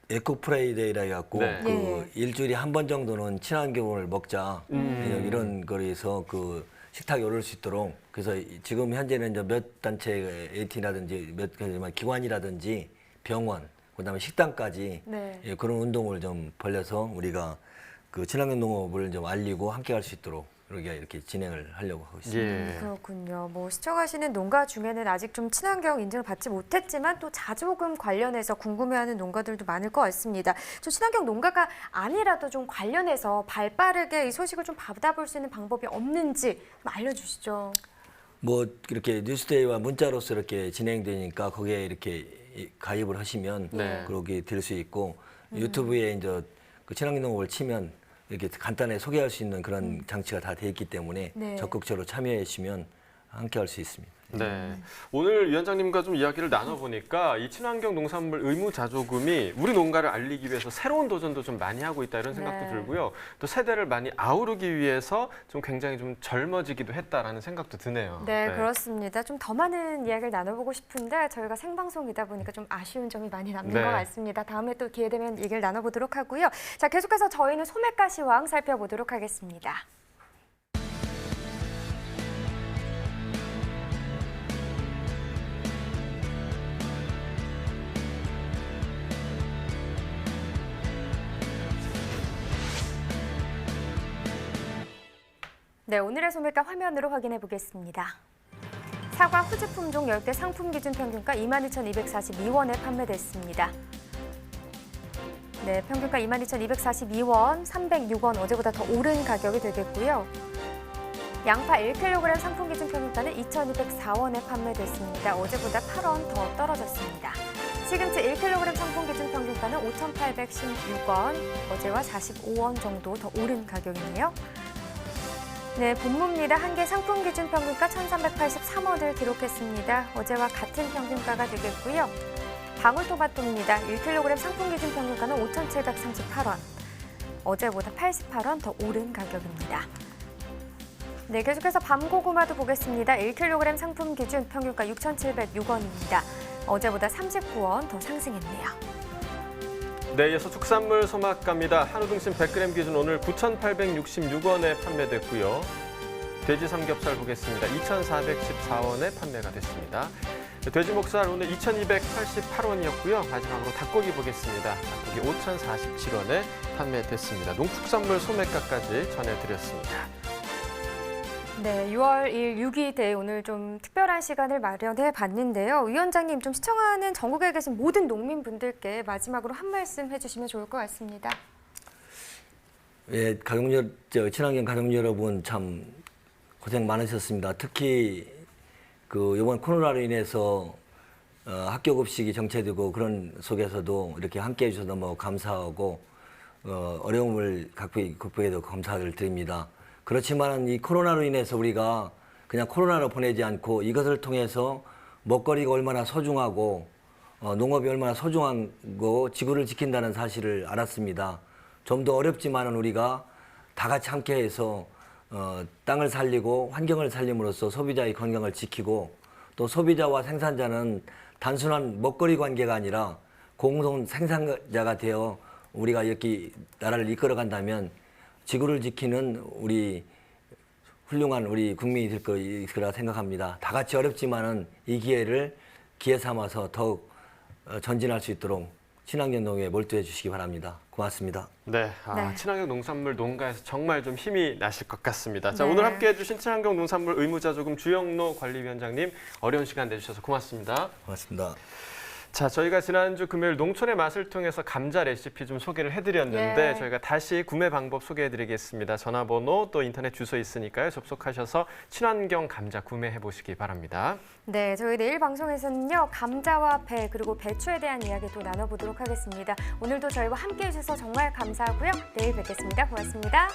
에코 프라이데이라 해갖고 네. 그 일주일에 한 번 정도는 친환경을 먹자 이런 거에서 그 식탁에 오를 수 있도록 그래서 지금 현재는 이제 몇 단체 에이티라든지 몇 기관이라든지 병원 그다음에 식당까지 네. 예, 그런 운동을 좀 벌려서 우리가 그 친환경 농업을 좀 알리고 함께할 수 있도록 이렇게 진행을 하려고 하고 있습니다. 예. 그렇군요. 뭐 시청하시는 농가 중에는 아직 좀 친환경 인증을 받지 못했지만 또 자조금 관련해서 궁금해하는 농가들도 많을 것 같습니다. 좀 친환경 농가가 아니라도 좀 관련해서 발빠르게 이 소식을 좀 받아볼 수 있는 방법이 없는지 좀 알려주시죠. 뭐 이렇게 뉴스데이와 문자로서 이렇게 진행되니까 거기에 이렇게 가입을 하시면 네. 그렇게 될 수 있고 유튜브에 이제 그 친환경 농업을 치면 이렇게 간단하게 소개할 수 있는 그런 장치가 다 돼 있기 때문에 네. 적극적으로 참여해 주시면 함께 할 수 있습니다. 네. 오늘 위원장님과 좀 이야기를 나눠보니까 이 친환경 농산물 의무자조금이 우리 농가를 알리기 위해서 새로운 도전도 좀 많이 하고 있다 이런 생각도 네. 들고요. 또 세대를 많이 아우르기 위해서 좀 굉장히 좀 젊어지기도 했다라는 생각도 드네요. 네, 그렇습니다. 좀 더 많은 이야기를 나눠보고 싶은데 저희가 생방송이다 보니까 좀 아쉬운 점이 많이 남는 네. 것 같습니다. 다음에 또 기회 되면 얘기를 나눠보도록 하고요. 자, 계속해서 저희는 소매가 시황 살펴보도록 하겠습니다. 네, 오늘의 소매가 화면으로 확인해 보겠습니다. 사과 후즈 품종 10대 상품 기준 평균가 22,242원에 판매됐습니다. 네, 평균가 22,242원, 306원 어제보다 더 오른 가격이 되겠고요. 양파 1kg 상품 기준 평균가는 2,204원에 판매됐습니다. 어제보다 8원 더 떨어졌습니다. 시금치 1kg 상품 기준 평균가는 5,816원, 어제와 45원 정도 더 오른 가격이네요. 네, 분무입니다. 한 개 상품 기준 평균가 1,383원을 기록했습니다. 어제와 같은 평균가가 되겠고요. 방울토마토입니다. 1kg 상품 기준 평균가는 5,738원. 어제보다 88원 더 오른 가격입니다. 네, 계속해서 밤고구마도 보겠습니다. 1kg 상품 기준 평균가 6,706원입니다. 어제보다 39원 더 상승했네요. 네, 이어서 축산물 소막가입니다. 한우 등심 100g 기준 오늘 9,866원에 판매됐고요. 돼지 삼겹살 보겠습니다. 2,414원에 판매가 됐습니다. 돼지 목살 오늘 2,288원이었고요. 마지막으로 닭고기 보겠습니다. 닭고기 5,047원에 판매됐습니다. 농축산물 소매가까지 전해드렸습니다. 네, 6월 1일 6.2대 오늘 좀 특별한 시간을 마련해 봤는데요. 위원장님, 좀 시청하는 전국에 계신 모든 농민분들께 마지막으로 한 말씀 해주시면 좋을 것 같습니다. 예, 친환경 가족 여러분 참 고생 많으셨습니다. 특히 그 이번 코로나로 인해서 학교 급식이 정체되고 그런 속에서도 이렇게 함께해 주셔서 너무 감사하고 어려움을 극복해도 감사를 드립니다. 그렇지만 이 코로나로 인해서 우리가 그냥 코로나로 보내지 않고 이것을 통해서 먹거리가 얼마나 소중하고 농업이 얼마나 소중한 거 지구를 지킨다는 사실을 알았습니다. 좀 더 어렵지만은 우리가 다 같이 함께해서 땅을 살리고 환경을 살림으로써 소비자의 건강을 지키고 또 소비자와 생산자는 단순한 먹거리 관계가 아니라 공동 생산자가 되어 우리가 이렇게 나라를 이끌어간다면 지구를 지키는 우리 훌륭한 우리 국민이 될 거라 생각합니다. 다 같이 어렵지만은 이 기회를 기회 삼아서 더욱 전진할 수 있도록 친환경 농업에 몰두해 주시기 바랍니다. 고맙습니다. 네, 네. 친환경 농산물 농가에서 정말 좀 힘이 나실 것 같습니다. 자, 네. 오늘 함께해 주신 친환경 농산물 의무자조금 주영로 관리위원장님 어려운 시간 내주셔서 고맙습니다. 고맙습니다. 자, 저희가 지난주 금요일 농촌의 맛을 통해서 감자 레시피 좀 소개를 해드렸는데 저희가 다시 구매 방법 소개해드리겠습니다. 전화번호 또 인터넷 주소 있으니까요. 접속하셔서 친환경 감자 구매해 보시기 바랍니다. 네, 저희 내일 방송에서는요. 감자와 배 그리고 배추에 대한 이야기 또 나눠보도록 하겠습니다. 오늘도 저희와 함께해 주셔서 정말 감사하고요. 내일 뵙겠습니다. 고맙습니다.